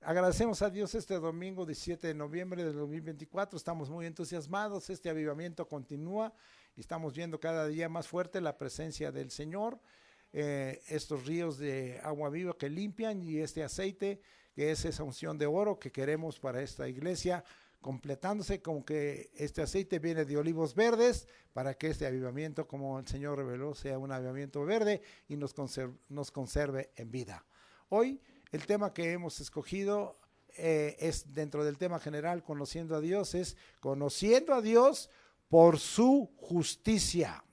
Agradecemos a Dios este domingo 17 de noviembre del 2024, estamos muy entusiasmados, este avivamiento continúa y estamos viendo cada día más fuerte la presencia del Señor, estos ríos de agua viva que limpian y este aceite que es esa unción de oro que queremos para esta iglesia, completándose con que este aceite viene de olivos verdes para que este avivamiento, como el Señor reveló, sea un avivamiento verde y nos conserve en vida. Hoy el tema que hemos escogido es dentro del tema general, conociendo a Dios, es conociendo a Dios por su justicia.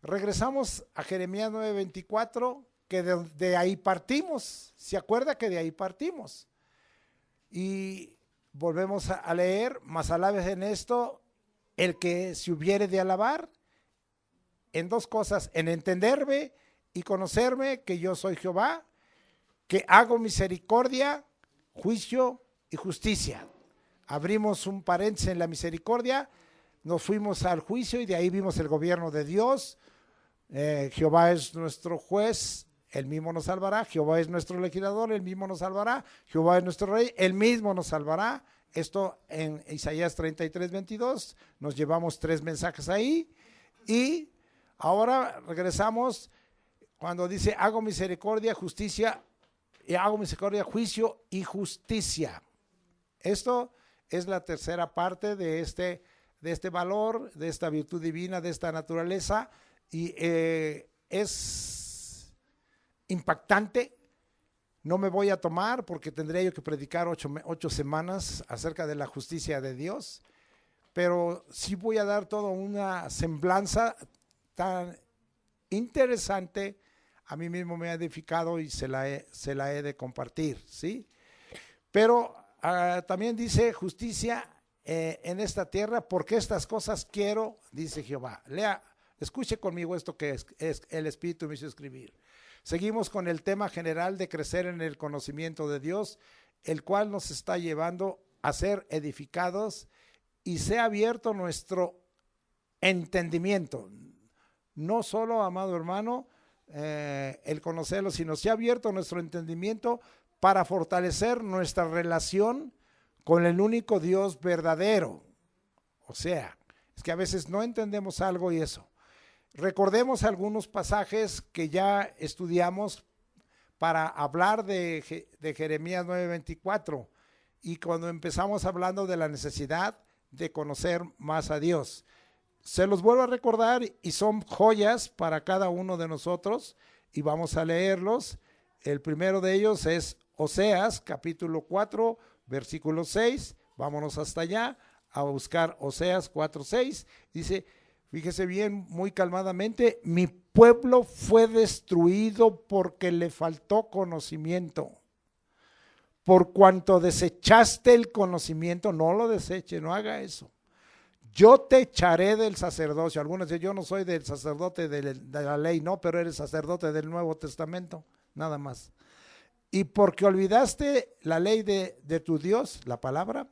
Regresamos a Jeremías 9:24, que de ahí partimos. ¿Se acuerda que de ahí partimos? Y volvemos a leer, mas alabes en esto el que se hubiere de alabar, en dos cosas, en entenderme y conocerme que yo soy Jehová, que hago misericordia, juicio y justicia. Abrimos un paréntesis en la misericordia, nos fuimos al juicio y de ahí vimos el gobierno de Dios. Jehová es nuestro juez, él mismo nos salvará. Jehová es nuestro legislador, él mismo nos salvará. Jehová es nuestro rey, él mismo nos salvará. Esto en Isaías 33:22, nos llevamos 3 mensajes ahí. Y ahora regresamos cuando dice hago misericordia, justicia, y hago misericordia, juicio y justicia. Esto es la tercera parte de este valor, de esta virtud divina, de esta naturaleza, y es impactante. No me voy a tomar porque tendría yo que predicar 8 semanas acerca de la justicia de Dios, pero sí voy a dar toda una semblanza tan interesante. A mí mismo me ha edificado y se la he de compartir, ¿sí? Pero también dice justicia en esta tierra, porque estas cosas quiero, dice Jehová. Lea, escuche conmigo esto que es el Espíritu me hizo escribir. Seguimos con el tema general de crecer en el conocimiento de Dios, el cual nos está llevando a ser edificados y sea abierto nuestro entendimiento. No solo, amado hermano, el conocerlo, sino se ha abierto nuestro entendimiento para fortalecer nuestra relación con el único Dios verdadero. O sea, es que a veces no entendemos algo y eso. Recordemos algunos pasajes que ya estudiamos para hablar de Jeremías 9:24 y cuando empezamos hablando de la necesidad de conocer más a Dios. Se los vuelvo a recordar y son joyas para cada uno de nosotros y vamos a leerlos. El primero de ellos es Oseas, capítulo 4, versículo 6. Vámonos hasta allá a buscar Oseas 4:6. Dice, fíjese bien, muy calmadamente, mi pueblo fue destruido porque le faltó conocimiento. Por cuanto desechaste el conocimiento, no lo deseche, no haga eso. Yo te echaré del sacerdocio. Algunos dicen, yo no soy del sacerdote de la ley, no, pero eres sacerdote del Nuevo Testamento, nada más. Y porque olvidaste la ley de tu Dios, la palabra,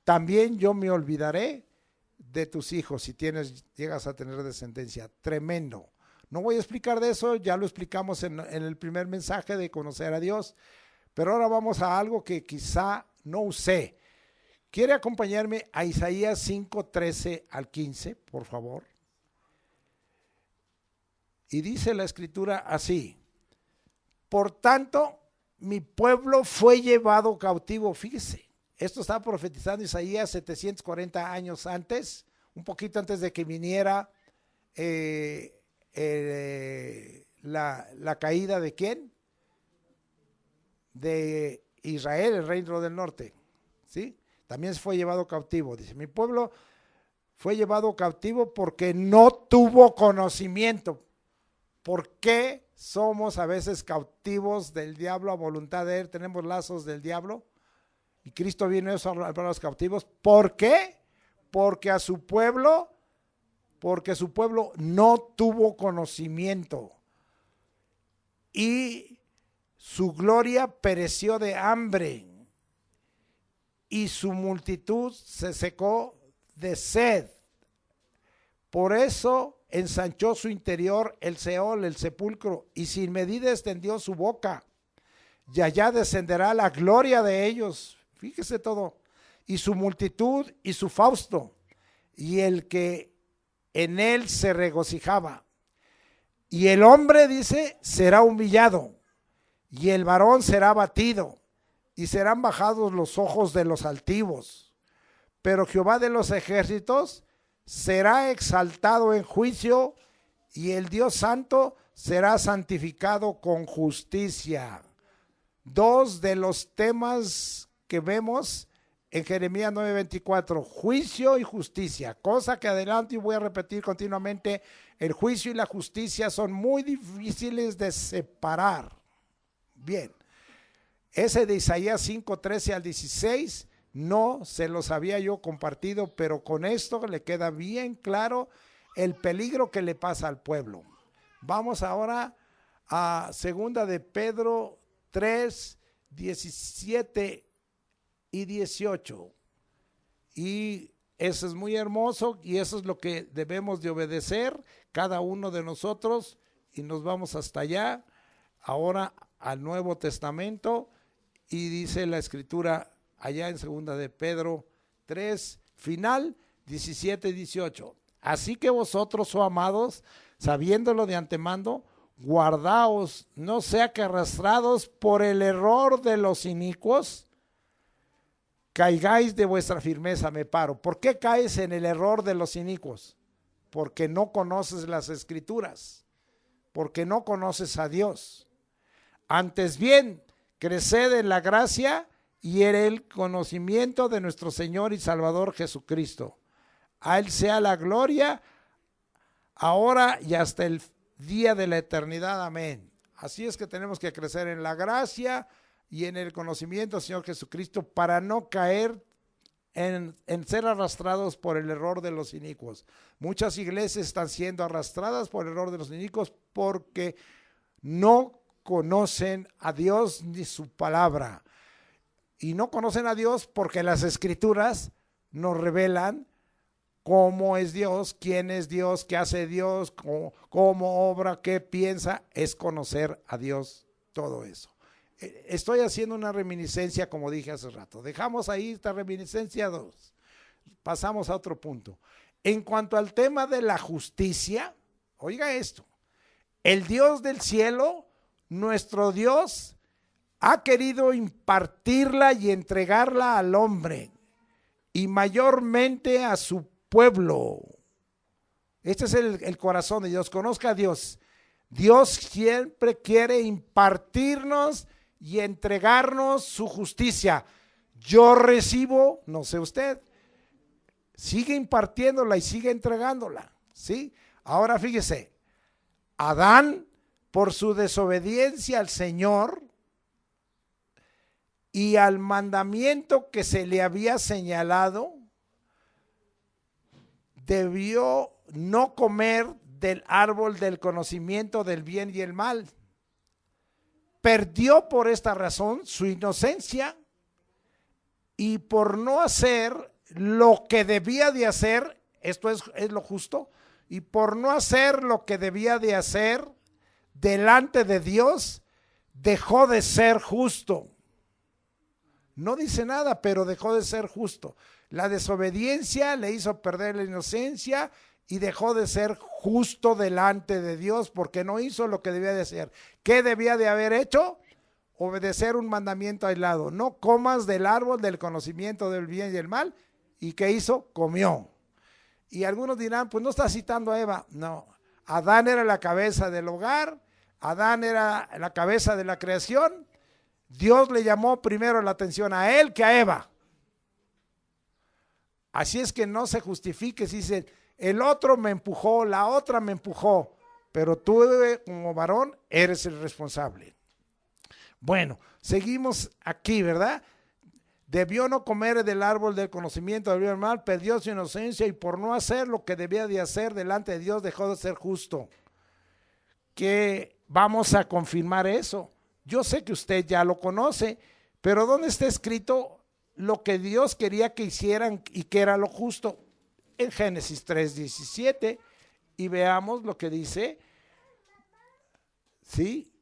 también yo me olvidaré de tus hijos si llegas a tener descendencia. Tremendo. No voy a explicar de eso, ya lo explicamos en el primer mensaje de conocer a Dios, pero ahora vamos a algo que quizá no usé. ¿Quiere acompañarme a Isaías 5:13 al 15, por favor? Y dice la escritura así: por tanto, mi pueblo fue llevado cautivo. Fíjese, esto está profetizando Isaías 740 años antes, un poquito antes de que viniera la caída de ¿quién? De Israel, el reino del norte, ¿sí? También fue llevado cautivo. Dice, mi pueblo fue llevado cautivo porque no tuvo conocimiento. ¿Por qué somos a veces cautivos del diablo a voluntad de él? Tenemos lazos del diablo y Cristo vino a eso para los cautivos. ¿Por qué? Porque su pueblo no tuvo conocimiento y su gloria pereció de hambre y su multitud se secó de sed. Por eso ensanchó su interior el Seol, el sepulcro, y sin medida extendió su boca. y allá descenderá la gloria de ellos. Fíjese todo. Y su multitud y su fausto, y el que en él se regocijaba. Y el hombre, dice, será humillado, y el varón será abatido, y serán bajados los ojos de los altivos. Pero Jehová de los ejércitos será exaltado en juicio, y el Dios santo será santificado con justicia. Dos de los temas que vemos en Jeremías 9:24, juicio y justicia, cosa que adelante y voy a repetir continuamente. El juicio y la justicia son muy difíciles de separar. Bien, ese de Isaías 5:13 al 16 no se los había yo compartido, pero con esto le queda bien claro el peligro que le pasa al pueblo. Vamos ahora a segunda de Pedro 3, 17 y 18. Y eso es muy hermoso y eso es lo que debemos de obedecer cada uno de nosotros. Y nos vamos hasta allá, ahora al Nuevo Testamento, y dice la Escritura allá en segunda de Pedro 3, final 17 y 18. Así que vosotros, oh amados, sabiéndolo de antemano, guardaos, no sea que arrastrados por el error de los inicuos, caigáis de vuestra firmeza. Me paro. ¿Por qué caes en el error de los inicuos? Porque no conoces las Escrituras, porque no conoces a Dios. Antes bien, creced en la gracia y en el conocimiento de nuestro Señor y Salvador Jesucristo. A Él sea la gloria, ahora y hasta el día de la eternidad. Amén. Así es que tenemos que crecer en la gracia y en el conocimiento del Señor Jesucristo para no caer en ser arrastrados por el error de los inicuos. Muchas iglesias están siendo arrastradas por el error de los inicuos porque no conocen a Dios ni su palabra. Y no conocen a Dios porque las Escrituras nos revelan cómo es Dios, quién es Dios, qué hace Dios, cómo obra, qué piensa. Es conocer a Dios, todo eso. Estoy haciendo una reminiscencia, como dije hace rato. Dejamos ahí esta reminiscencia 2. Pasamos a otro punto. En cuanto al tema de la justicia, oiga esto. El Dios del cielo, nuestro Dios, ha querido impartirla y entregarla al hombre, y mayormente a su pueblo. Este es el corazón de Dios. Conozca a Dios. Dios siempre quiere impartirnos y entregarnos su justicia. Yo recibo, no sé usted, sigue impartiéndola y sigue entregándola, ¿sí? Ahora fíjese, Adán, por su desobediencia al Señor y al mandamiento que se le había señalado, debió no comer del árbol del conocimiento del bien y el mal. Perdió por esta razón su inocencia, y por no hacer lo que debía de hacer, esto es lo justo, y por no hacer lo que debía de hacer delante de Dios, dejó de ser justo. No dice nada, pero dejó de ser justo. La desobediencia le hizo perder la inocencia y dejó de ser justo delante de Dios porque no hizo lo que debía de hacer. ¿Qué debía de haber hecho? Obedecer un mandamiento aislado. No comas del árbol del conocimiento del bien y el mal. ¿Y qué hizo? Comió. Y algunos dirán, pues no está citando a Eva. No, Adán era la cabeza del hogar, Adán era la cabeza de la creación. Dios le llamó primero la atención a él que a Eva. Así es que no se justifique si dice, el otro me empujó, la otra me empujó, pero tú como varón eres el responsable. Bueno, seguimos aquí, ¿verdad? Debió no comer del árbol del conocimiento del bien y del mal, perdió su inocencia y por no hacer lo que debía de hacer delante de Dios dejó de ser justo. Que vamos a confirmar eso. Yo sé que usted ya lo conoce, pero ¿dónde está escrito lo que Dios quería que hicieran y que era lo justo? En Génesis 3:17, y veamos lo que dice. ¿Sí?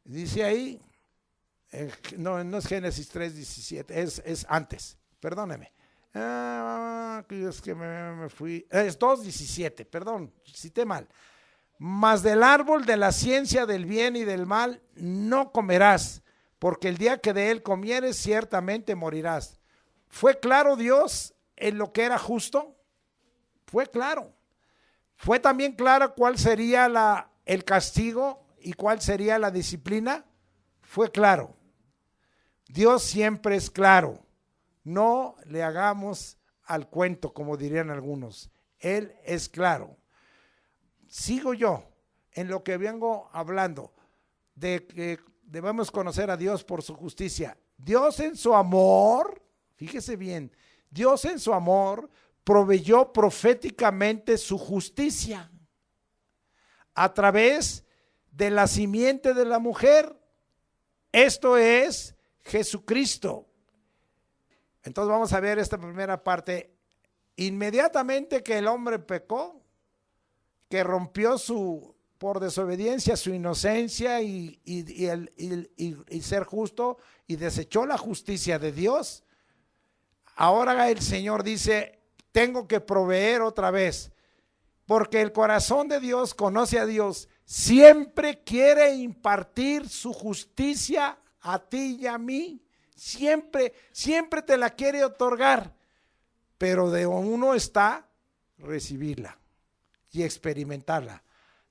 Dice ahí, No es Génesis 3:17, es antes, perdóneme. Es que me fui, es 2:17, perdón, cité mal. Mas del árbol de la ciencia del bien y del mal no comerás, porque el día que de él comieres ciertamente morirás. ¿Fue claro Dios en lo que era justo? Fue claro. ¿Fue también claro cuál sería el castigo y cuál sería la disciplina? Fue claro. Dios siempre es claro. No le hagamos al cuento, como dirían algunos. Él es claro. Sigo yo en lo que vengo hablando, de que debemos conocer a Dios por su justicia. Dios en su amor, fíjese bien, Dios en su amor proveyó proféticamente su justicia a través de la simiente de la mujer. Esto es Jesucristo. Entonces vamos a ver esta primera parte. Inmediatamente que el hombre pecó, que rompió por desobediencia su inocencia y ser justo, y desechó la justicia de Dios, ahora el Señor dice, tengo que proveer otra vez, porque el corazón de Dios conoce a Dios, siempre quiere impartir su justicia a ti y a mí, siempre te la quiere otorgar, pero de uno está recibirla y experimentarla.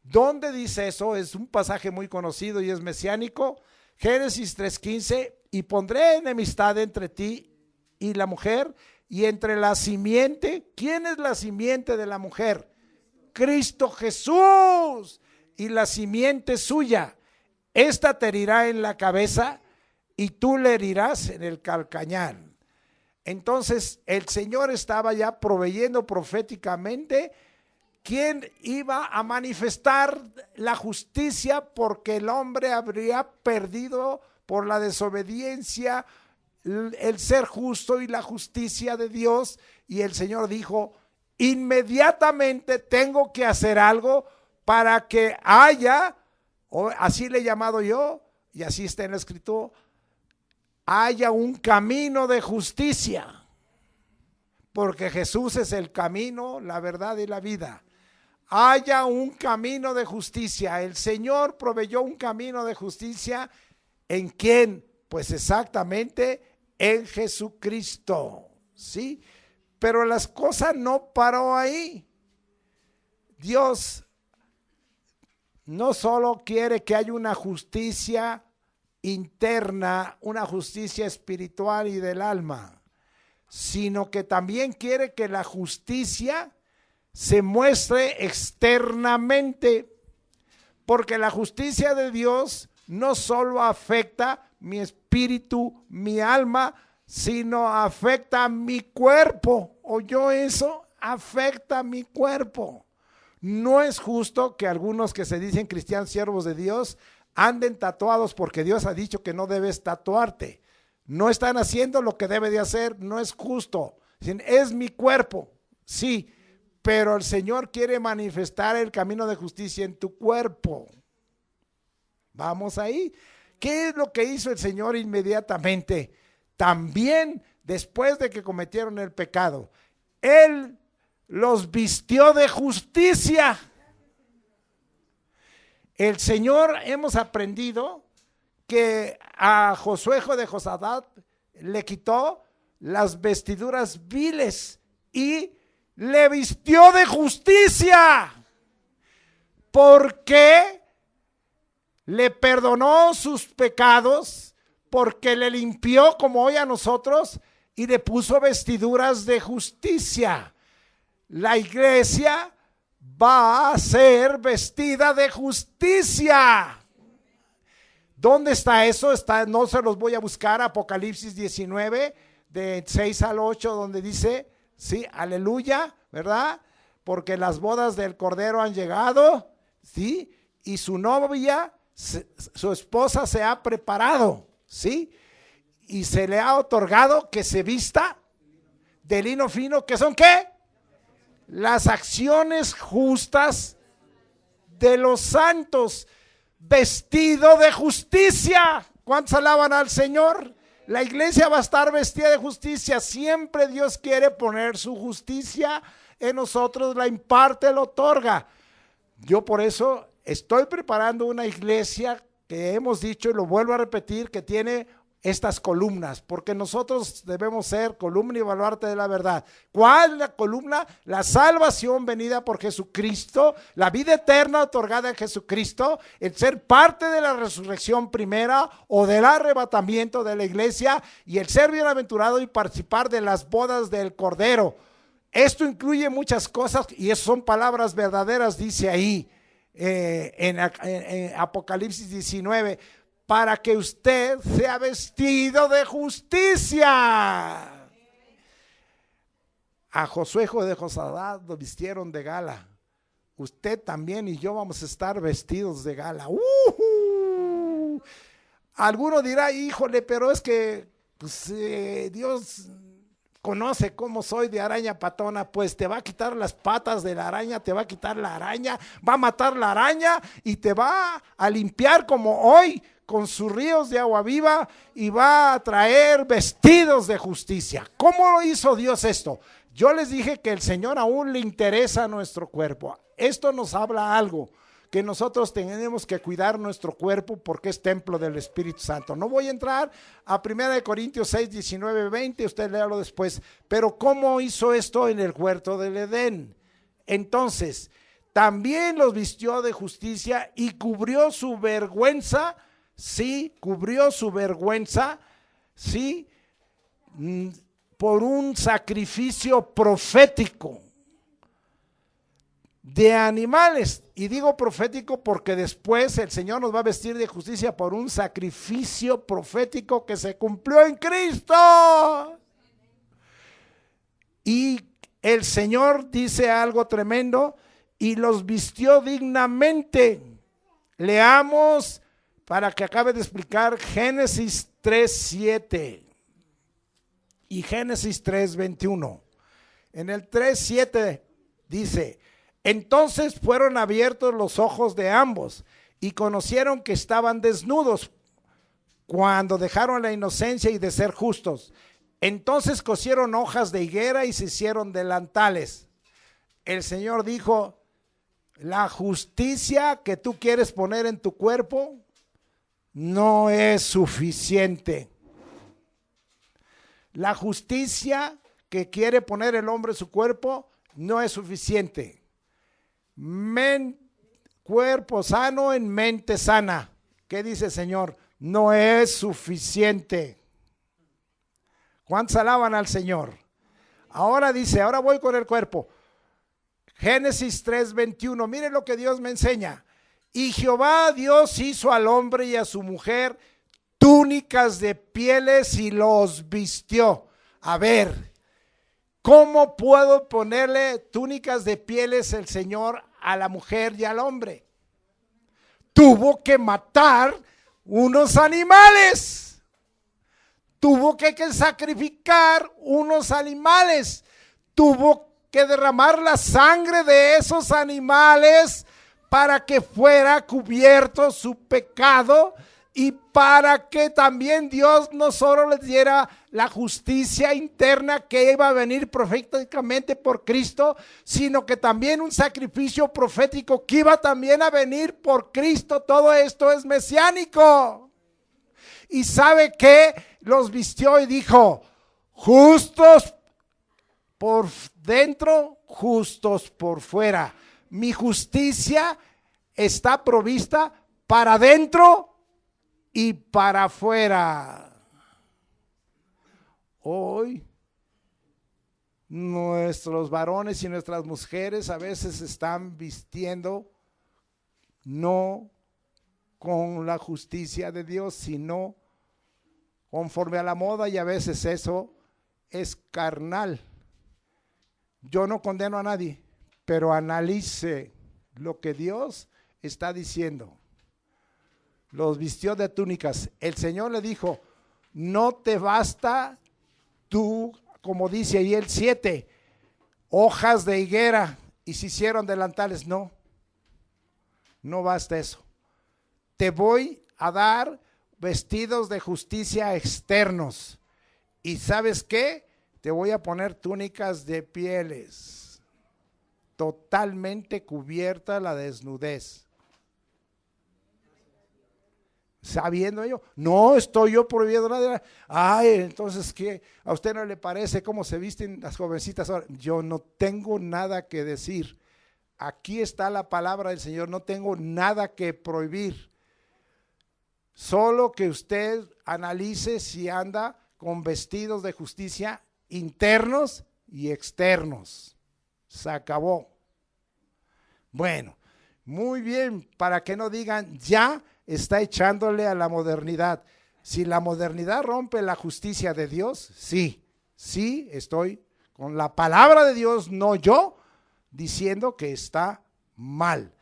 ¿Dónde dice eso? Es un pasaje muy conocido y es mesiánico. Génesis 3:15, y pondré enemistad entre ti y la mujer, y entre la simiente. ¿Quién es la simiente de la mujer? Cristo Jesús, y la simiente suya. Esta te herirá en la cabeza y tú le herirás en el calcañar. Entonces el Señor estaba ya proveyendo proféticamente quién iba a manifestar la justicia, porque el hombre habría perdido por la desobediencia el ser justo y la justicia de Dios. Y el Señor dijo, inmediatamente tengo que hacer algo para que haya, o así le he llamado yo, y así está en la escritura, haya un camino de justicia, porque Jesús es el camino, la verdad y la vida. Haya un camino de justicia. El Señor proveyó un camino de justicia. ¿En quién? Pues exactamente en Jesucristo, ¿sí? Pero las cosas no paró ahí. Dios no solo quiere que haya una justicia interna, una justicia espiritual y del alma, sino que también quiere que la justicia se muestre externamente, porque la justicia de Dios no solo afecta mi espíritu, mi alma, sino afecta mi cuerpo. ¿Oyó eso? Afecta mi cuerpo. No es justo que algunos que se dicen cristianos, siervos de Dios, anden tatuados, porque Dios ha dicho que no debes tatuarte. No están haciendo lo que debe de hacer, no es justo. Es mi cuerpo, sí, pero el Señor quiere manifestar el camino de justicia en tu cuerpo. Vamos ahí. ¿Qué es lo que hizo el Señor inmediatamente? También después de que cometieron el pecado, Él los vistió de justicia. El Señor, hemos aprendido que a Josué, hijo de Josadat, le quitó las vestiduras viles y le vistió de justicia, porque le perdonó sus pecados, porque le limpió como hoy a nosotros y le puso vestiduras de justicia. La iglesia va a ser vestida de justicia. ¿Dónde está eso? No se los voy a buscar. Apocalipsis 19, de 6 al 8, donde dice, sí, aleluya, ¿verdad? Porque las bodas del Cordero han llegado, ¿sí? Y su novia, su esposa se ha preparado, ¿sí? Y se le ha otorgado que se vista de lino fino, ¿que son qué? Las acciones justas de los santos, vestido de justicia. ¿Cuántos alaban al Señor? La iglesia va a estar vestida de justicia. Siempre Dios quiere poner su justicia en nosotros, la imparte, la otorga. Yo por eso estoy preparando una iglesia que hemos dicho y lo vuelvo a repetir, que tiene estas columnas, porque nosotros debemos ser columna y baluarte de la verdad. ¿Cuál es la columna? La salvación venida por Jesucristo, la vida eterna otorgada en Jesucristo, el ser parte de la resurrección primera o del arrebatamiento de la iglesia y el ser bienaventurado y participar de las bodas del Cordero. Esto incluye muchas cosas y eso son palabras verdaderas, dice ahí en Apocalipsis 19. Para que usted sea vestido de justicia. A Josué, hijo de Josadat, lo vistieron de gala. Usted también y yo vamos a estar vestidos de gala. Alguno dirá, híjole, pero es que pues, Dios conoce cómo soy de araña patona. Pues te va a quitar las patas de la araña, te va a quitar la araña, va a matar la araña y te va a limpiar como hoy con sus ríos de agua viva y va a traer vestidos de justicia. ¿Cómo hizo Dios esto? Yo les dije que el Señor aún le interesa nuestro cuerpo. Esto nos habla algo, que nosotros tenemos que cuidar nuestro cuerpo porque es templo del Espíritu Santo. No voy a entrar a 1 Corintios 6, 19, 20, usted léalo después. Pero ¿cómo hizo esto en el huerto del Edén? Entonces, también los vistió de justicia y cubrió su vergüenza. Sí, cubrió su vergüenza, sí, por un sacrificio profético de animales. Y digo profético porque después el Señor nos va a vestir de justicia por un sacrificio profético que se cumplió en Cristo. Y el Señor dice algo tremendo, y los vistió dignamente. Leamos para que acabe de explicar Génesis 3:7 y Génesis 3:21. En el 3:7 dice: entonces fueron abiertos los ojos de ambos y conocieron que estaban desnudos cuando dejaron la inocencia y de ser justos. Entonces cosieron hojas de higuera y se hicieron delantales. El Señor dijo: la justicia que tú quieres poner en tu cuerpo no es suficiente. La justicia que quiere poner el hombre en su cuerpo no es suficiente. Cuerpo sano en mente sana. ¿Qué dice el Señor? No es suficiente. ¿Cuántos alaban al Señor? Ahora dice, ahora voy con el cuerpo. Génesis 3:21. Miren lo que Dios me enseña. Y Jehová Dios hizo al hombre y a su mujer túnicas de pieles y los vistió. A ver, ¿cómo puedo ponerle túnicas de pieles el Señor a la mujer y al hombre? Tuvo que matar unos animales. Tuvo que sacrificar unos animales. Tuvo que derramar la sangre de esos animales para que fuera cubierto su pecado y para que también Dios no solo les diera la justicia interna que iba a venir proféticamente por Cristo, sino que también un sacrificio profético que iba también a venir por Cristo. Todo esto es mesiánico. ¿Y sabe qué? Los vistió y dijo: justos por dentro, justos por fuera. Mi justicia está provista para adentro y para afuera. Hoy nuestros varones y nuestras mujeres a veces están vistiendo no con la justicia de Dios, sino conforme a la moda, y a veces eso es carnal. Yo no condeno a nadie, pero analice lo que Dios está diciendo. Los vistió de túnicas. El Señor le dijo: no te basta tú, como dice ahí el 7, hojas de higuera y se hicieron delantales. No, no basta eso. Te voy a dar vestidos de justicia externos. ¿Y sabes qué? Te voy a poner túnicas de pieles, totalmente cubierta la desnudez. Sabiendo ello, no estoy yo prohibiendo nada. Ay, entonces, ¿qué? ¿A usted no le parece cómo se visten las jovencitas ahora? Yo no tengo nada que decir. Aquí está la palabra del Señor, no tengo nada que prohibir. Solo que usted analice si anda con vestidos de justicia internos y externos. Se acabó. Bueno, muy bien, para que no digan, ya está echándole a la modernidad. Si la modernidad rompe la justicia de Dios, sí estoy con la palabra de Dios, no yo, diciendo que está mal.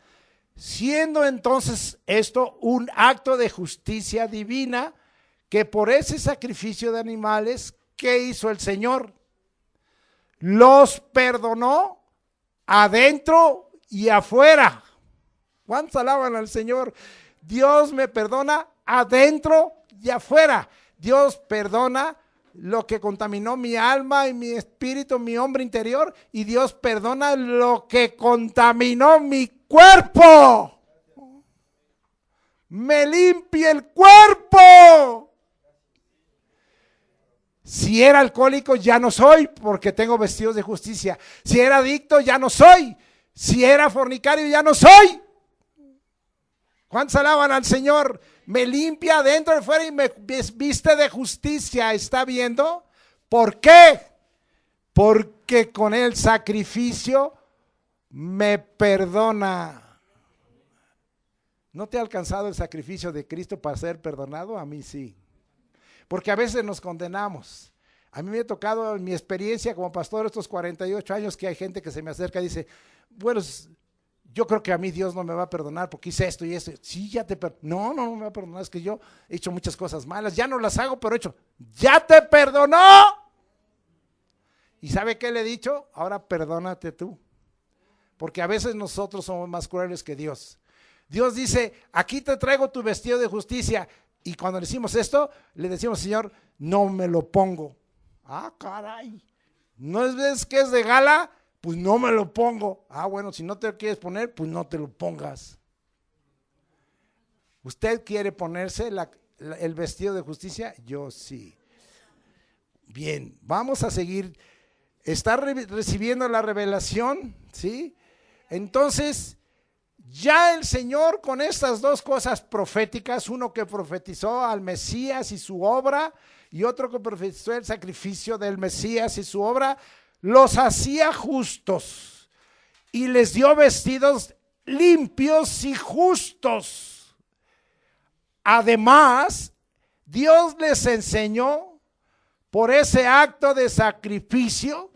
Siendo entonces esto un acto de justicia divina, que por ese sacrificio de animales, ¿qué hizo el Señor? Los perdonó adentro y afuera. ¿Cuántos alaban al Señor? Dios me perdona adentro y afuera. Dios perdona lo que contaminó mi alma y mi espíritu, mi hombre interior, y Dios perdona lo que contaminó mi cuerpo. Me limpia el cuerpo. Si era alcohólico, ya no soy, porque tengo vestidos de justicia. Si era adicto, ya no soy. Si era fornicario, ya no soy. ¿Cuántos alaban al Señor? Me limpia adentro y fuera y me viste de justicia. ¿Está viendo? ¿Por qué? Porque con el sacrificio me perdona. ¿No te ha alcanzado el sacrificio de Cristo para ser perdonado? A mí sí. Porque a veces nos condenamos. A mí me ha tocado en mi experiencia como pastor estos 48 años que hay gente que se me acerca y dice, bueno, yo creo que a mí Dios no me va a perdonar porque hice esto y esto. Sí, ya te perdono. No me va a perdonar, es que yo he hecho muchas cosas malas, ya no las hago, pero he hecho, ya te perdonó. ¿Y sabe qué le he dicho? Ahora perdónate tú. Porque a veces nosotros somos más crueles que Dios. Dios dice, aquí te traigo tu vestido de justicia. Y cuando le decimos esto, le decimos, Señor, no me lo pongo. Ah, caray. ¿No ves que es de gala? Pues no me lo pongo. Ah, bueno, si no te lo quieres poner, pues no te lo pongas. ¿Usted quiere ponerse el vestido de justicia? Yo sí. Bien, vamos a seguir. ¿Está recibiendo la revelación? ¿Sí? Entonces, ya el Señor con estas dos cosas proféticas, uno que profetizó al Mesías y su obra, y otro que profetizó el sacrificio del Mesías y su obra, los hacía justos y les dio vestidos limpios y justos. Además, Dios les enseñó por ese acto de sacrificio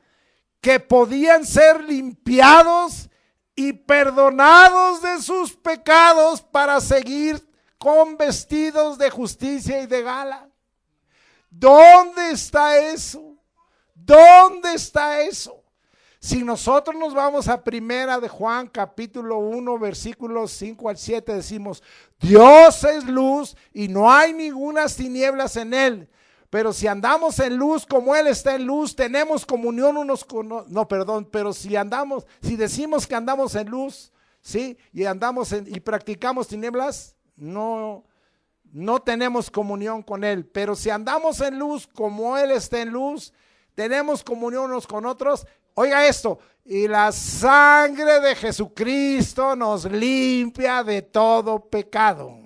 que podían ser limpiados y perdonados de sus pecados para seguir con vestidos de justicia y de gala. ¿Dónde está eso? ¿Dónde está eso? Si nosotros nos vamos a Primera de Juan capítulo 1 versículos 5 al 7, decimos, Dios es luz y no hay ninguna tinieblas en él. Pero si andamos en luz como Él está en luz, tenemos comunión unos con otros. No, perdón, pero si decimos que andamos en luz, ¿sí? Y practicamos tinieblas, no tenemos comunión con Él. Pero si andamos en luz como Él está en luz, tenemos comunión unos con otros. Oiga esto, y la sangre de Jesucristo nos limpia de todo pecado.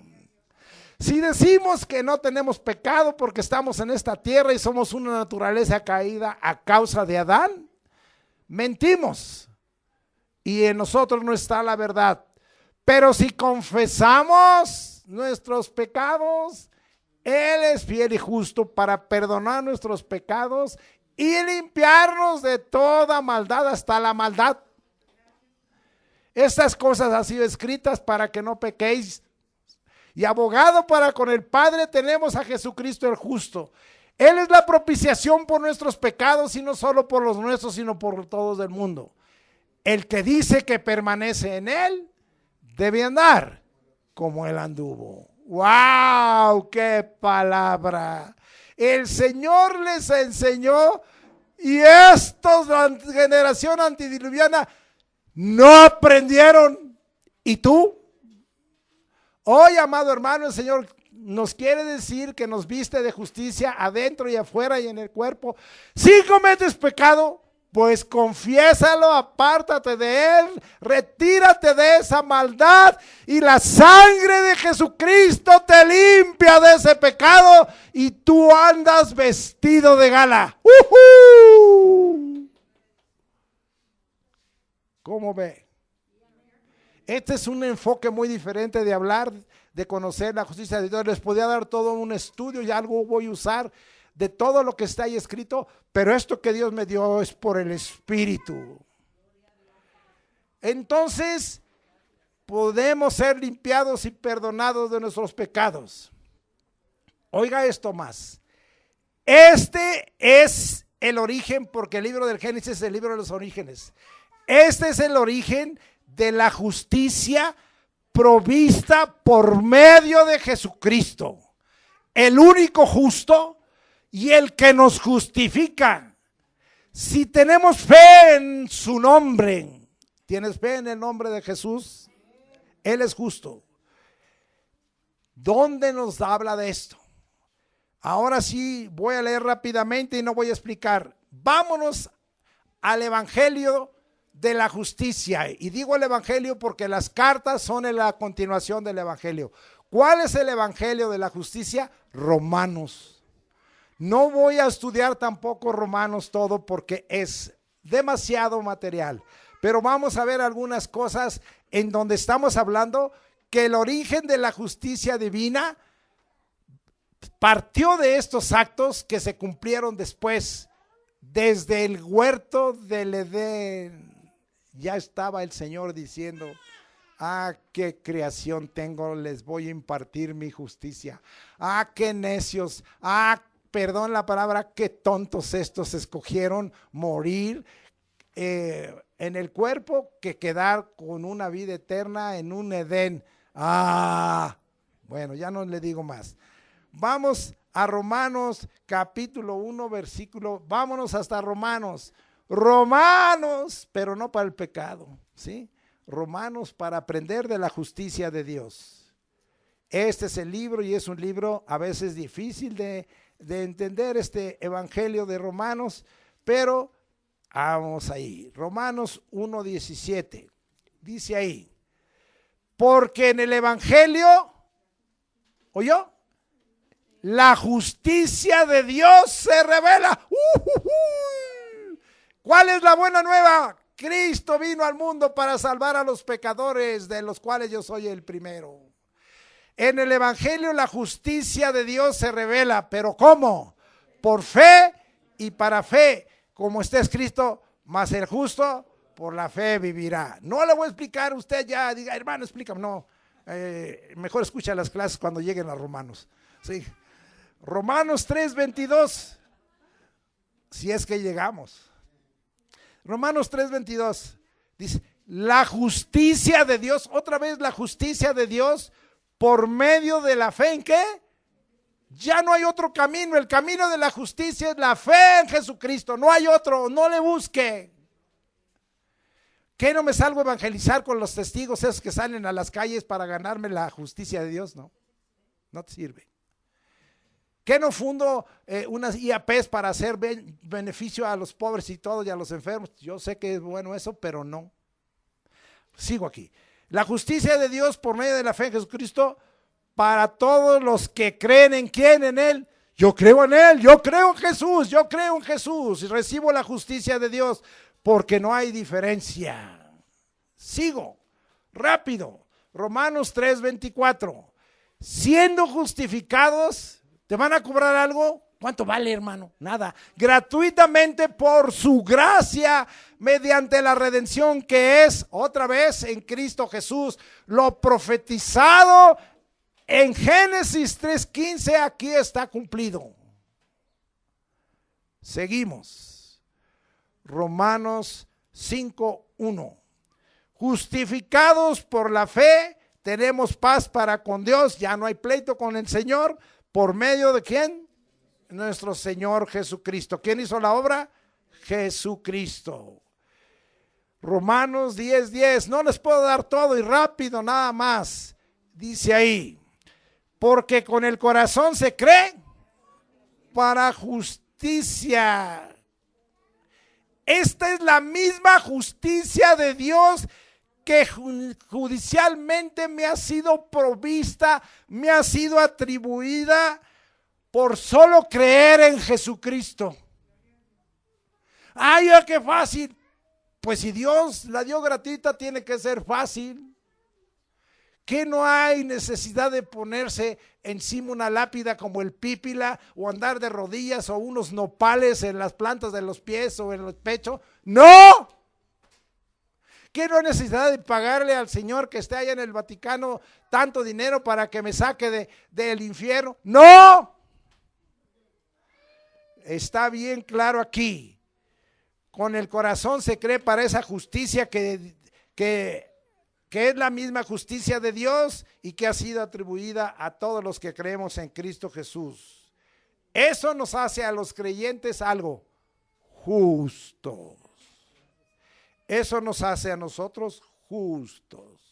Si decimos que no tenemos pecado porque estamos en esta tierra y somos una naturaleza caída a causa de Adán, mentimos y en nosotros no está la verdad. Pero si confesamos nuestros pecados, Él es fiel y justo para perdonar nuestros pecados y limpiarnos de toda maldad, hasta la maldad. Estas cosas han sido escritas para que no pequéis. Y abogado para con el Padre tenemos a Jesucristo el justo. Él es la propiciación por nuestros pecados y no solo por los nuestros, sino por todos del mundo. El que dice que permanece en Él debe andar como Él anduvo. ¡Wow! ¡Qué palabra! El Señor les enseñó y estos, la generación antediluviana, no aprendieron. ¿Y tú? Hoy, amado hermano, el Señor nos quiere decir que nos viste de justicia adentro y afuera y en el cuerpo. Si cometes pecado, pues confiésalo, apártate de él, retírate de esa maldad y la sangre de Jesucristo te limpia de ese pecado y tú andas vestido de gala. ¿Cómo ve? Este es un enfoque muy diferente de hablar, de conocer la justicia de Dios. Les podía dar todo un estudio y algo voy a usar de todo lo que está ahí escrito, pero esto que Dios me dio es por el Espíritu. Entonces, podemos ser limpiados y perdonados de nuestros pecados. Oiga esto más. Este es el origen, porque el libro del Génesis es el libro de los orígenes. Este es el origen de la justicia provista por medio de Jesucristo, el único justo y el que nos justifica. Si tenemos fe en su nombre, ¿tienes fe en el nombre de Jesús? Él es justo. ¿Dónde nos habla de esto? Ahora sí voy a leer rápidamente y no voy a explicar. Vámonos al Evangelio de la justicia. Y digo el Evangelio porque las cartas son en la continuación del Evangelio. ¿Cuál es el Evangelio de la justicia? Romanos. No voy a estudiar tampoco Romanos todo porque es demasiado material, pero vamos a ver algunas cosas en donde estamos hablando que el origen de la justicia divina partió de estos actos que se cumplieron después. Desde el huerto del Edén ya estaba el Señor diciendo: ah, qué creación tengo, les voy a impartir mi justicia. Ah, qué necios, perdón la palabra, qué tontos estos escogieron morir en el cuerpo que quedar con una vida eterna en un Edén. Bueno, ya no le digo más. Vamos a Romanos capítulo 1 versículo, vámonos hasta Romanos, pero no para el pecado, ¿sí? Romanos para aprender de la justicia de Dios. Este es el libro y es un libro a veces difícil de entender, este evangelio de Romanos, pero vamos ahí. Romanos 1:17 dice ahí: porque en el evangelio, ¿oyó? La justicia de Dios se revela. ¿Cuál es la buena nueva? Cristo vino al mundo para salvar a los pecadores, de los cuales yo soy el primero. En el evangelio la justicia de Dios se revela, pero ¿cómo? Por fe y para fe, como está escrito: mas el justo por la fe vivirá. No le voy a explicar, usted ya diga, hermano, explícame. No, mejor escucha las clases cuando lleguen a Romanos. Sí. Romanos 3:22, si es que llegamos. Romanos 3:22 dice: la justicia de Dios, otra vez la justicia de Dios por medio de la fe. ¿En qué? Ya no hay otro camino. El camino de la justicia es la fe en Jesucristo. No hay otro, no le busque. ¿Qué, no me salgo a evangelizar con los testigos esos que salen a las calles para ganarme la justicia de Dios? No, no te sirve. ¿Qué, no fundo unas IAPs para hacer beneficio a los pobres y todos y a los enfermos? Yo sé que es bueno eso, pero no. Sigo aquí. La justicia de Dios por medio de la fe en Jesucristo para todos los que creen. ¿En quién? En Él. Yo creo en Él, yo creo en Jesús, yo creo en Jesús y recibo la justicia de Dios porque no hay diferencia. Sigo, rápido. Romanos 3:24. Siendo justificados, ¿te van a cobrar algo? ¿Cuánto vale, hermano? Nada. Gratuitamente por su gracia, mediante la redención que es, otra vez, en Cristo Jesús, lo profetizado en Génesis 3:15, aquí está cumplido. Seguimos. Romanos 5:1. Justificados por la fe tenemos paz para con Dios, ya no hay pleito con el Señor, ¿por medio de quién? Nuestro Señor Jesucristo. ¿Quién hizo la obra? Jesucristo. Romanos 10:10, no les puedo dar todo y rápido nada más. Dice ahí, porque con el corazón se cree para justicia. Esta es la misma justicia de Dios que judicialmente me ha sido provista, me ha sido atribuida por solo creer en Jesucristo. ¡Ay, qué fácil! Pues si Dios la dio gratuita, tiene que ser fácil. Que no hay necesidad de ponerse encima una lápida como el Pípila, o andar de rodillas, o unos nopales en las plantas de los pies o en el pecho. ¡No! Que no hay necesidad de pagarle al Señor que esté allá en el Vaticano tanto dinero para que me saque del infierno. ¡No! Está bien claro aquí. Con el corazón se cree para esa justicia que es la misma justicia de Dios y que ha sido atribuida a todos los que creemos en Cristo Jesús. Eso nos hace a los creyentes algo justos. Eso nos hace a nosotros justos.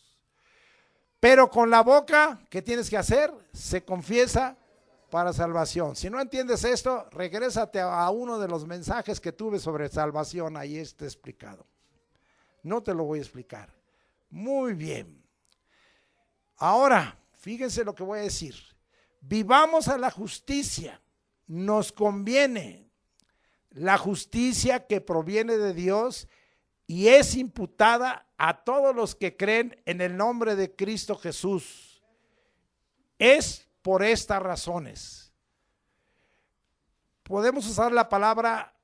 Pero con la boca, ¿qué tienes que hacer? Se confiesa para salvación. Si no entiendes esto, regrésate a uno de los mensajes que tuve sobre salvación, ahí está explicado. No te lo voy a explicar. Muy bien. Ahora, fíjense lo que voy a decir. Vivamos a la justicia. Nos conviene la justicia que proviene de Dios y es imputada a todos los que creen en el nombre de Cristo Jesús. Es por estas razones. Podemos usar la palabra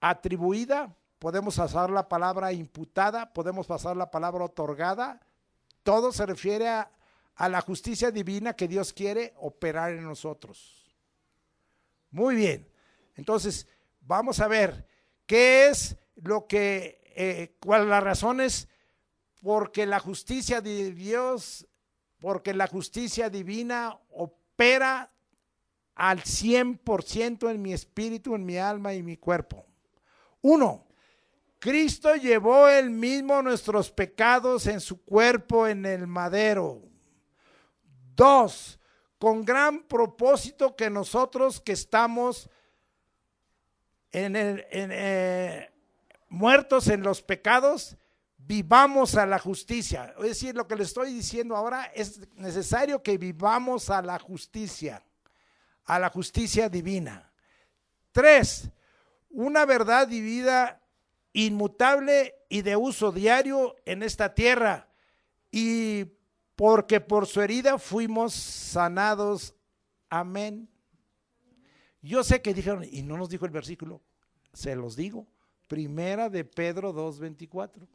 atribuida, podemos usar la palabra imputada, podemos usar la palabra otorgada. Todo se refiere a la justicia divina que Dios quiere operar en nosotros. Muy bien. Entonces, vamos a ver qué es lo que, cuáles las razones, porque la justicia de Dios, porque la justicia divina opera al 100% en mi espíritu, en mi alma y mi cuerpo. 1. Cristo llevó él mismo nuestros pecados en su cuerpo en el madero. 2. Con gran propósito que nosotros que estamos muertos en los pecados, vivamos a la justicia. Es decir, lo que le estoy diciendo ahora es necesario que vivamos a la justicia divina. 3. Una verdad vivida inmutable y de uso diario en esta tierra, y porque por su herida fuimos sanados. Amén. Yo sé que dijeron, y no nos dijo el versículo, se los digo, 1 de Pedro 2:24.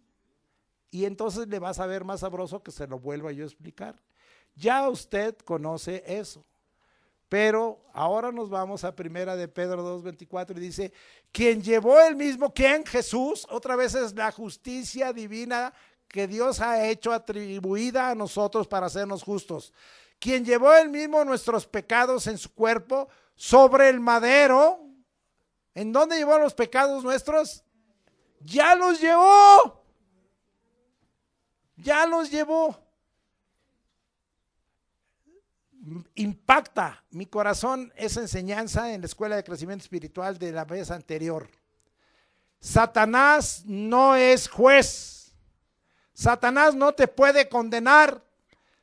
Y entonces le vas a ver más sabroso que se lo vuelva yo a explicar. Ya usted conoce eso. Pero ahora nos vamos a 1 de Pedro 2:24 y dice, quien llevó el mismo, ¿quién? Jesús. Otra vez es la justicia divina que Dios ha hecho atribuida a nosotros para hacernos justos. Quien llevó el mismo nuestros pecados en su cuerpo sobre el madero. ¿En dónde llevó los pecados nuestros? Ya los llevó. Ya los llevó. Impacta mi corazón esa enseñanza en la escuela de crecimiento espiritual de la vez anterior. Satanás no es juez. Satanás no te puede condenar.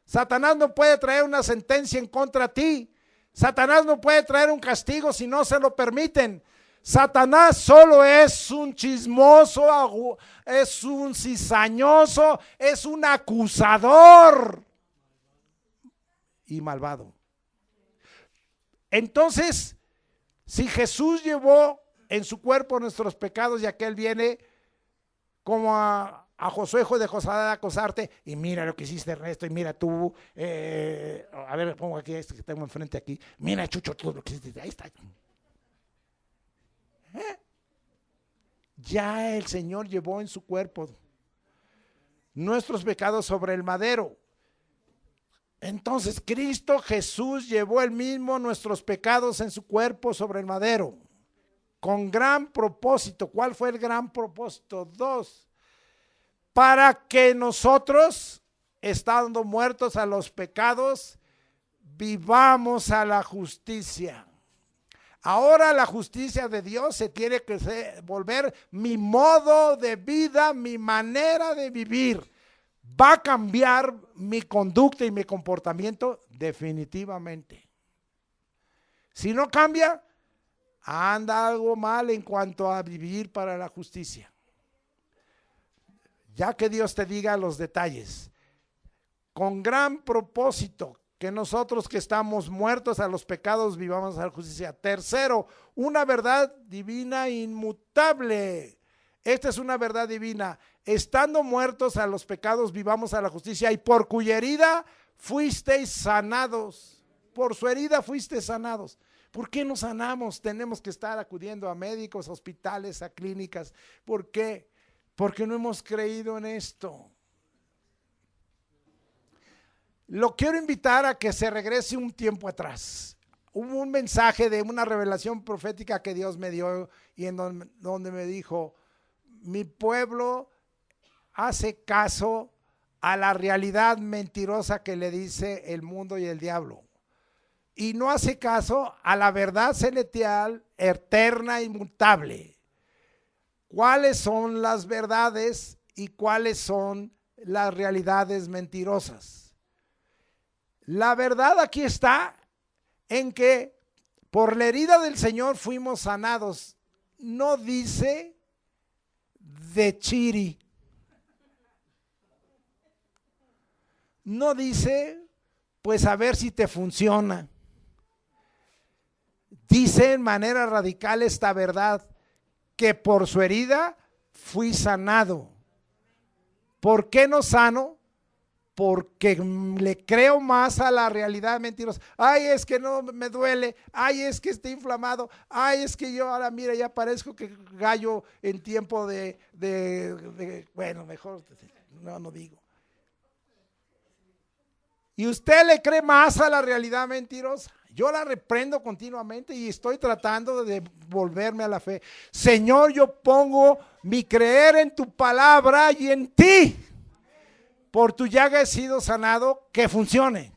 Satanás no puede traer una sentencia en contra de ti. Satanás no puede traer un castigo si no se lo permiten. Satanás solo es un chismoso, es un cizañoso, es un acusador y malvado. Entonces, si Jesús llevó en su cuerpo nuestros pecados, y aquel viene como a Josué, hijo de Josada, a acosarte, y mira lo que hiciste, Ernesto, y mira tú, a ver, pongo aquí este que tengo enfrente aquí, mira, Chucho, todo lo que hiciste, ahí está. Ya el Señor llevó en su cuerpo nuestros pecados sobre el madero. Entonces Cristo Jesús llevó él mismo nuestros pecados en su cuerpo sobre el madero, con gran propósito. ¿Cuál fue el gran propósito? 2. Para que nosotros, estando muertos a los pecados, vivamos a la justicia. Ahora la justicia de Dios se tiene que volver mi modo de vida, mi manera de vivir. ¿Va a cambiar mi conducta y mi comportamiento? Definitivamente. Si no cambia, anda algo mal en cuanto a vivir para la justicia. Ya que Dios te diga los detalles. Con gran propósito, que nosotros que estamos muertos a los pecados vivamos a la justicia. 3, una verdad divina inmutable. Esta es una verdad divina. Estando muertos a los pecados vivamos a la justicia, y por cuya herida fuisteis sanados. Por su herida fuisteis sanados. ¿Por qué no sanamos? Tenemos que estar acudiendo a médicos, a hospitales, a clínicas. ¿Por qué? Porque no hemos creído en esto. Lo quiero invitar a que se regrese un tiempo atrás. Hubo un mensaje de una revelación profética que Dios me dio, y en donde me dijo: mi pueblo hace caso a la realidad mentirosa que le dice el mundo y el diablo, y no hace caso a la verdad celestial, eterna, inmutable. ¿Cuáles son las verdades y cuáles son las realidades mentirosas? La verdad aquí está en que por la herida del Señor fuimos sanados. No dice de chiri. No dice, pues a ver si te funciona. Dice en manera radical esta verdad, que por su herida fui sanado. ¿Por qué no sano? Porque le creo más a la realidad mentirosa. Ay, es que no me duele. Ay, es que estoy inflamado. Ay, es que yo ahora, mira, ya parezco que gallo en tiempo bueno, mejor no digo. Y usted le cree más a la realidad mentirosa. Yo la reprendo continuamente y estoy tratando de volverme a la fe. Señor, yo pongo mi creer en tu palabra y en ti. Por tu llaga he sido sanado, que funcione.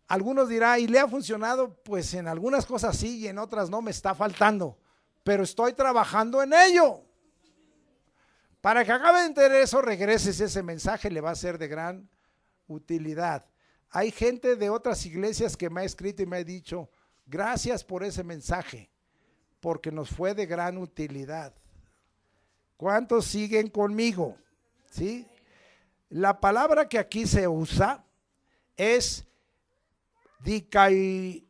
Algunos dirán, ¿y le ha funcionado? Pues en algunas cosas sí y en otras no, me está faltando. Pero estoy trabajando en ello. Para que acabe de entender eso, regreses ese mensaje, le va a ser de gran utilidad. Hay gente de otras iglesias que me ha escrito y me ha dicho, gracias por ese mensaje, porque nos fue de gran utilidad. ¿Cuántos siguen conmigo? ¿Sí? La palabra que aquí se usa es dikaisuné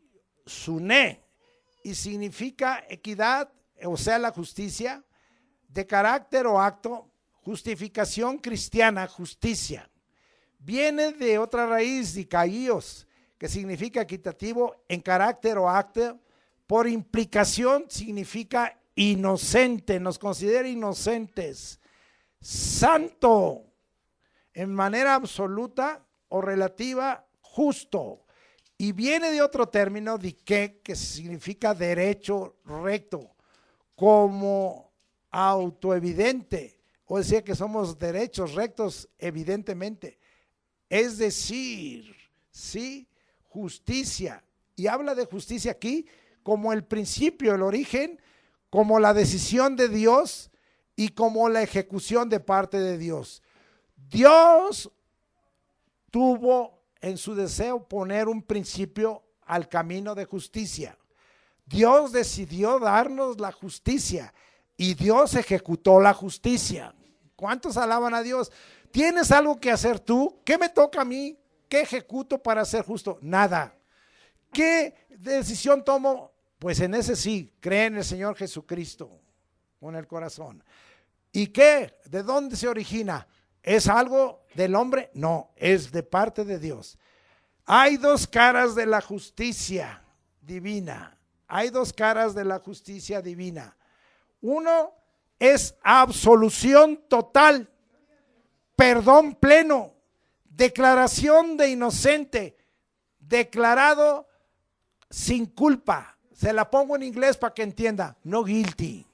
y significa equidad, o sea, la justicia, de carácter o acto, justificación cristiana, justicia. Viene de otra raíz, dikaios, que significa equitativo en carácter o acto, por implicación significa inocente, nos considera inocentes, santo, en manera absoluta o relativa, justo. Y viene de otro término, dike, que significa derecho, recto, como autoevidente, o decir que somos derechos, rectos, evidentemente. Es decir, sí, justicia. Y habla de justicia aquí como el principio, el origen, como la decisión de Dios y como la ejecución de parte de Dios. Dios tuvo en su deseo poner un principio al camino de justicia. Dios decidió darnos la justicia y Dios ejecutó la justicia. ¿Cuántos alaban a Dios? ¿Tienes algo que hacer tú? ¿Qué me toca a mí? ¿Qué ejecuto para ser justo? Nada. ¿Qué decisión tomo? Pues en ese sí, cree en el Señor Jesucristo con el corazón. ¿Y qué? ¿De dónde se origina? ¿Es algo del hombre? No, es de parte de Dios. Hay dos caras de la justicia divina. Hay dos caras de la justicia divina. Uno es absolución total, perdón pleno, declaración de inocente, declarado sin culpa. Se la pongo en inglés para que entienda. No guilty.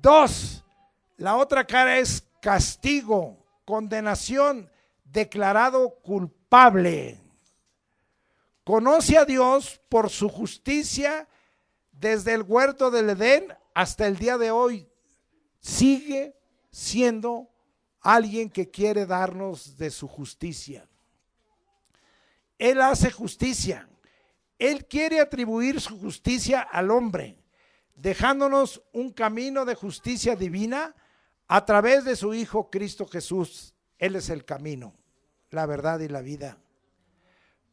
2, la otra cara es castigo, condenación, declarado culpable. Conoce a Dios por su justicia desde el huerto del Edén hasta el día de hoy. Sigue siendo alguien que quiere darnos de su justicia. Él hace justicia. Él quiere atribuir su justicia al hombre, dejándonos un camino de justicia divina a través de su Hijo Cristo Jesús. Él es el camino, la verdad y la vida.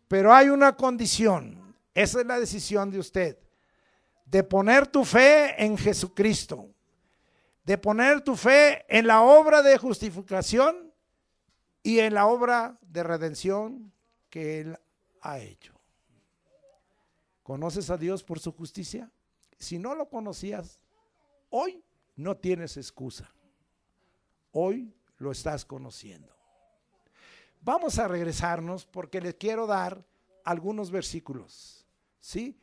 Pero hay una condición, esa es la decisión de usted, de poner tu fe en Jesucristo, de poner tu fe en la obra de justificación y en la obra de redención que Él ha hecho. ¿Conoces a Dios por su justicia? Si no lo conocías, hoy no tienes excusa. Hoy lo estás conociendo. Vamos a regresarnos porque les quiero dar algunos versículos, ¿sí?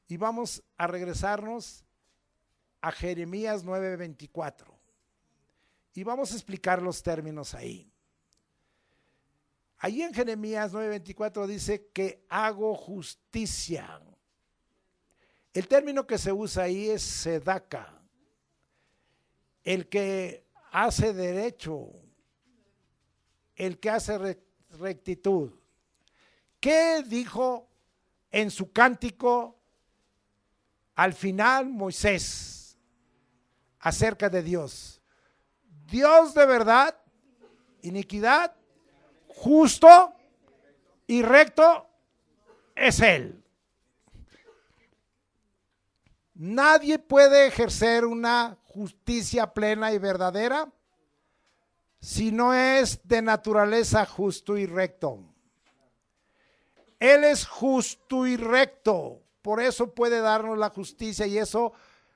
Y vamos a regresarnos a Jeremías 9:24. Y vamos a explicar los términos ahí. Ahí en Jeremías 9:24 dice que hago justicia. El término que se usa ahí es sedaca, el que hace derecho, el que hace rectitud. ¿Qué dijo en su cántico al final Moisés acerca de Dios? Dios de verdad, iniquidad, justo y recto es Él. Nadie puede ejercer una justicia plena y verdadera si no es de naturaleza justo y recto. Él es justo y recto, por eso puede darnos la justicia. Y eso,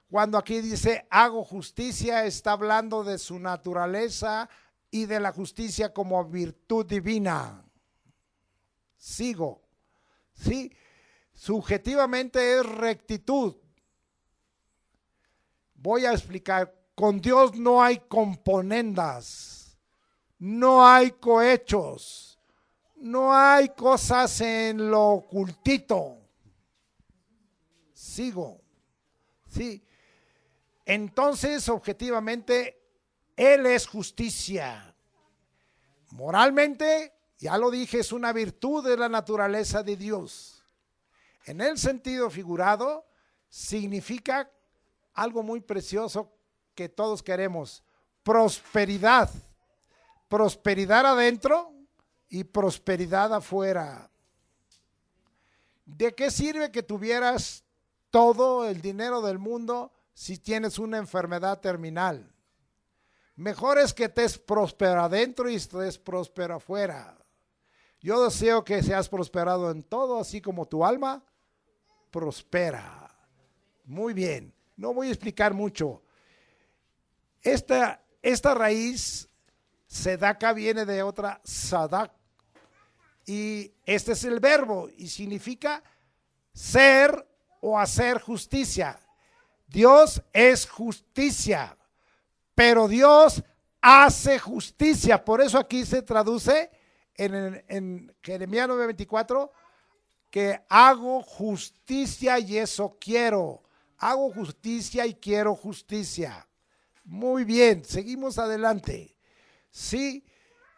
cuando aquí dice hago justicia, está hablando de su naturaleza y de la justicia como virtud divina. Sigo, ¿sí? Subjetivamente es rectitud. Voy a explicar, con Dios no hay componendas, no hay cohechos, no hay cosas en lo ocultito. Sigo, ¿sí? Entonces, objetivamente, Él es justicia. Moralmente, ya lo dije, es una virtud de la naturaleza de Dios. En el sentido figurado, significa algo muy precioso que todos queremos: prosperidad. Prosperidad adentro y prosperidad afuera. ¿De qué sirve que tuvieras todo el dinero del mundo si tienes una enfermedad terminal? Mejor es que estés próspero adentro y estés próspero afuera. Yo deseo que seas prosperado en todo, así como tu alma prospera. Muy bien. No voy a explicar mucho. Esta raíz, sedaca, viene de otra sadak. Y este es el verbo y significa ser o hacer justicia. Dios es justicia, pero Dios hace justicia. Por eso aquí se traduce en Jeremías 9:24 que hago justicia y eso quiero. Hago justicia y quiero justicia. Muy bien, seguimos adelante. Sí,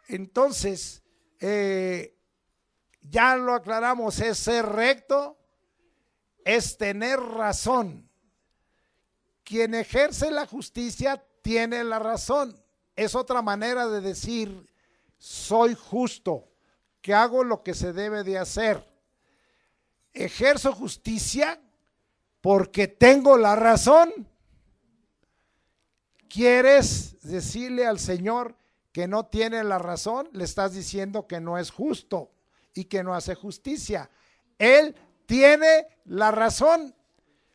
entonces, ya lo aclaramos, es ser recto, es tener razón. Quien ejerce la justicia tiene la razón. Es otra manera de decir, soy justo, que hago lo que se debe de hacer. Ejerzo justicia porque tengo la razón. ¿Quieres decirle al Señor que no tiene la razón? Le estás diciendo que no es justo y que no hace justicia. Él tiene la razón.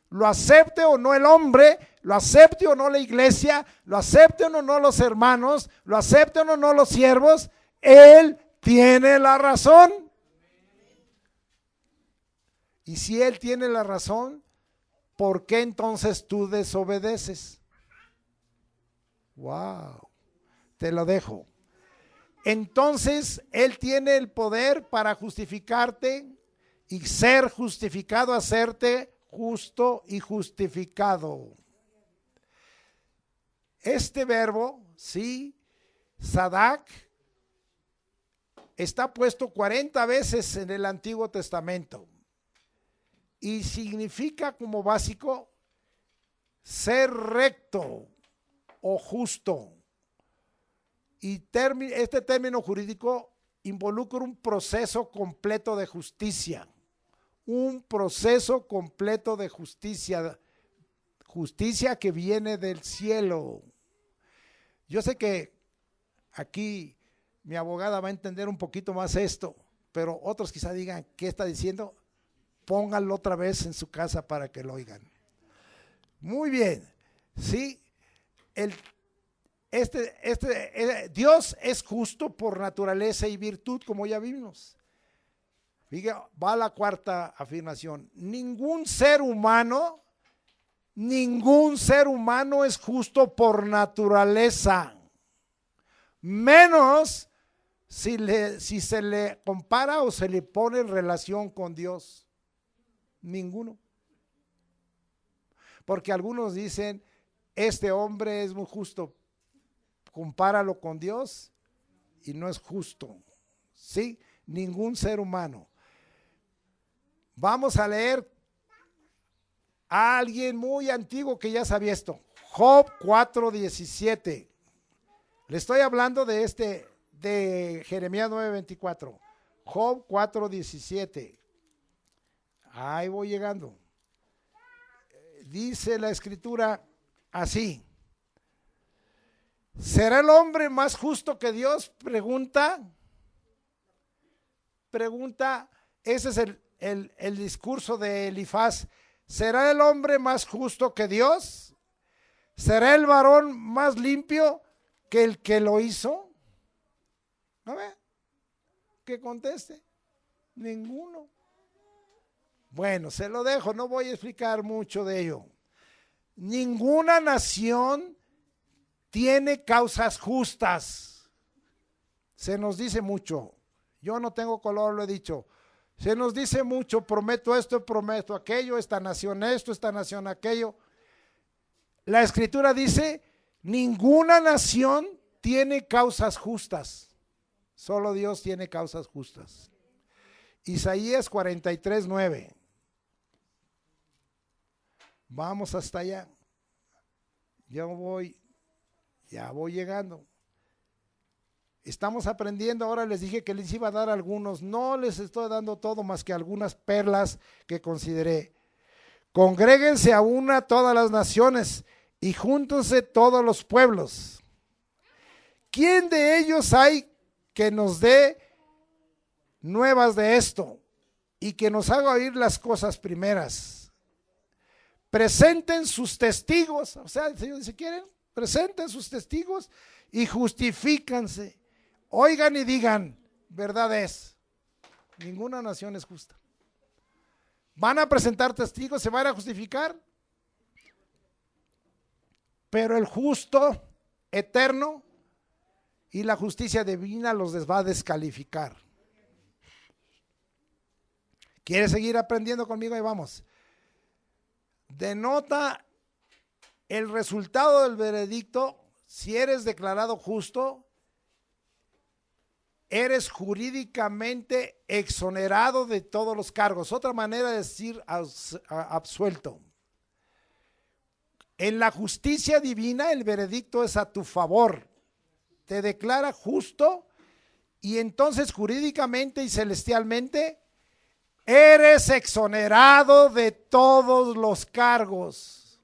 Lo acepte o no el hombre, lo acepte o no la iglesia, lo acepte o no los hermanos, lo acepte o no los siervos, Él tiene la razón. Y si Él tiene la razón, ¿por qué entonces tú desobedeces? Wow, te lo dejo. Entonces Él tiene el poder para justificarte y ser justificado, hacerte justo y justificado. Este verbo, sí, Sadak, está puesto 40 veces en el Antiguo Testamento y significa como básico ser recto o justo. Y este término jurídico involucra un proceso completo de justicia. Un proceso completo de justicia. Justicia que viene del cielo. Yo sé que aquí mi abogada va a entender un poquito más esto, pero otros quizá digan, ¿qué está diciendo? Pónganlo otra vez en su casa para que lo oigan. Muy bien. Sí, Dios es justo por naturaleza y virtud, como ya vimos. Va la cuarta afirmación. Ningún ser humano es justo por naturaleza, menos si se le compara o se le pone en relación con Dios. Ninguno. Porque algunos dicen, este hombre es muy justo, compáralo con Dios y no es justo. Sí, ningún ser humano. Vamos a leer a alguien muy antiguo que ya sabía esto. Job 4:17. Le estoy hablando de Jeremías 9:24. Job 4:17. Ahí voy llegando. Dice la escritura así. ¿Será el hombre más justo que Dios? Pregunta, ese es el discurso de Elifaz. ¿Será el hombre más justo que Dios? ¿Será el varón más limpio que el que lo hizo? A ver, que conteste. Ninguno. Bueno, se lo dejo, no voy a explicar mucho de ello. Ninguna nación tiene causas justas. Se nos dice mucho. Yo no tengo color, lo he dicho. Se nos dice mucho, prometo esto, prometo aquello, esta nación esto, esta nación aquello. La escritura dice, ninguna nación tiene causas justas. Solo Dios tiene causas justas. Isaías 43:9. Vamos hasta allá. Ya voy llegando. Estamos aprendiendo, ahora les dije que les iba a dar algunos, no les estoy dando todo más que algunas perlas que consideré. Congréguense a una todas las naciones y júntense todos los pueblos. ¿Quién de ellos hay que nos dé nuevas de esto y que nos haga oír las cosas primeras? Presenten sus testigos, o sea, el Señor dice, ¿quieren? Presenten sus testigos y justifícanse. Oigan y digan, verdad es. Ninguna nación es justa. ¿Van a presentar testigos? ¿Se van a justificar? Pero el justo, eterno y la justicia divina los va a descalificar. ¿Quieres seguir aprendiendo conmigo? Ahí vamos. Denota el resultado del veredicto. Si eres declarado justo, eres jurídicamente exonerado de todos los cargos. Otra manera de decir absuelto. En la justicia divina, el veredicto es a tu favor. Te declara justo y entonces jurídicamente y celestialmente eres exonerado de todos los cargos.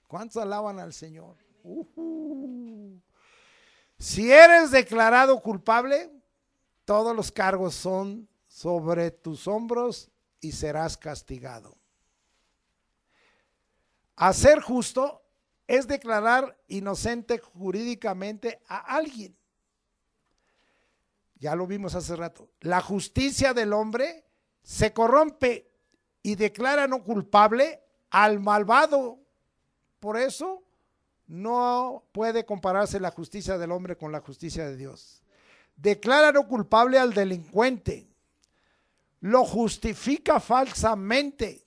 ¿Cuántos alaban al Señor? Si eres declarado culpable, todos los cargos son sobre tus hombros y serás castigado. Hacer justo es declarar inocente jurídicamente a alguien. Ya lo vimos hace rato. La justicia del hombre se corrompe y declara no culpable al malvado. Por eso no puede compararse la justicia del hombre con la justicia de Dios. Declara no culpable al delincuente. Lo justifica falsamente.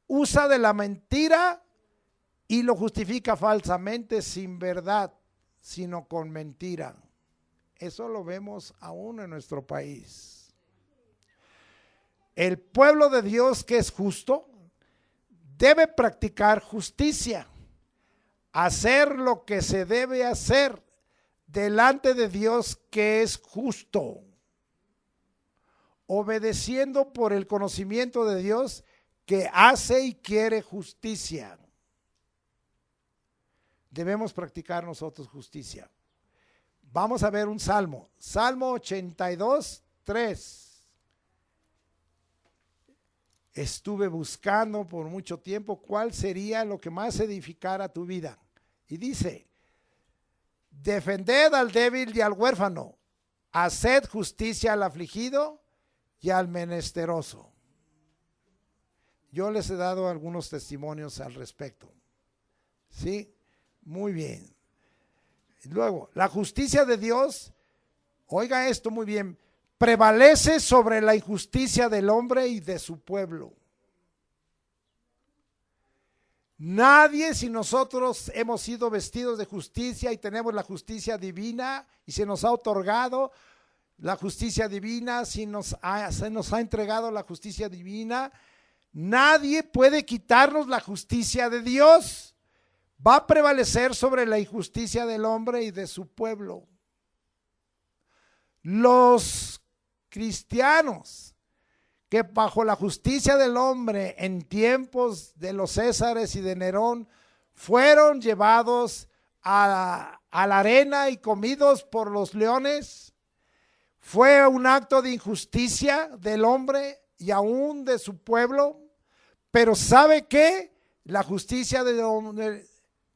Usa de la mentira y lo justifica falsamente sin verdad, sino con mentira. Eso lo vemos aún en nuestro país. El pueblo de Dios que es justo debe practicar justicia, hacer lo que se debe hacer delante de Dios que es justo, obedeciendo por el conocimiento de Dios que hace y quiere justicia. Debemos practicar nosotros justicia. Vamos a ver un salmo, Salmo 82, 3. Estuve buscando por mucho tiempo cuál sería lo que más edificara tu vida. Y dice, defended al débil y al huérfano, haced justicia al afligido y al menesteroso. Yo les he dado algunos testimonios al respecto. ¿Sí? Muy bien. Luego, la justicia de Dios, oiga esto muy bien, prevalece sobre la injusticia del hombre y de su pueblo. Nadie, si nosotros hemos sido vestidos de justicia y tenemos la justicia divina y se nos ha otorgado la justicia divina, si se nos ha entregado la justicia divina, nadie puede quitarnos la justicia de Dios. Va a prevalecer sobre la injusticia del hombre y de su pueblo. Los cristianos que bajo la justicia del hombre en tiempos de los Césares y de Nerón fueron llevados a la arena y comidos por los leones, fue un acto de injusticia del hombre y aún de su pueblo, pero ¿sabe qué? La justicia del hombre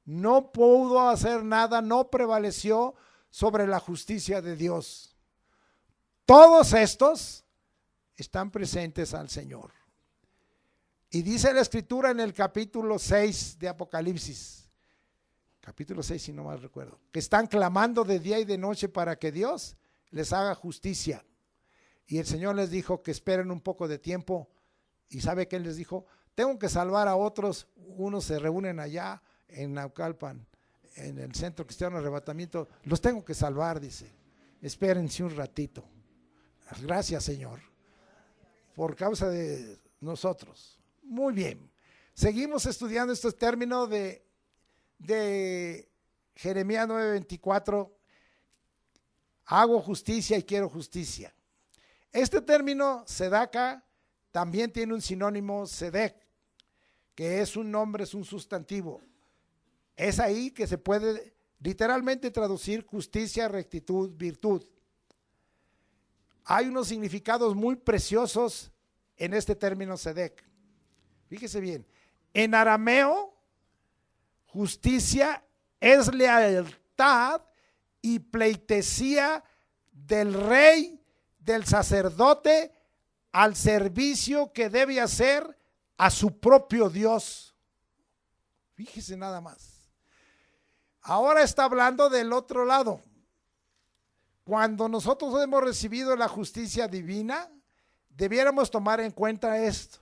no pudo hacer nada, no prevaleció sobre la justicia de Dios. Todos estos están presentes al Señor. Y dice la Escritura en el capítulo 6 de Apocalipsis, capítulo 6 si no mal recuerdo, que están clamando de día y de noche para que Dios les haga justicia. Y el Señor les dijo que esperen un poco de tiempo. ¿Y sabe qué les dijo? Tengo que salvar a otros. Unos se reúnen allá en Naucalpan, en el Centro Cristiano de Arrebatamiento. Los tengo que salvar, dice. Espérense un ratito. Gracias, Señor, por causa de nosotros. Muy bien. Seguimos estudiando este término de Jeremías 9:24. Hago justicia y quiero justicia. Este término, Sedaca, también tiene un sinónimo, Sedec, que es un nombre, es un sustantivo. Es ahí que se puede literalmente traducir justicia, rectitud, virtud. Hay unos significados muy preciosos en este término Sedec. Fíjese bien, en arameo, justicia es lealtad y pleitesía del rey, del sacerdote, al servicio que debe hacer a su propio Dios. Fíjese nada más. Ahora está hablando del otro lado. Cuando nosotros hemos recibido la justicia divina, debiéramos tomar en cuenta esto,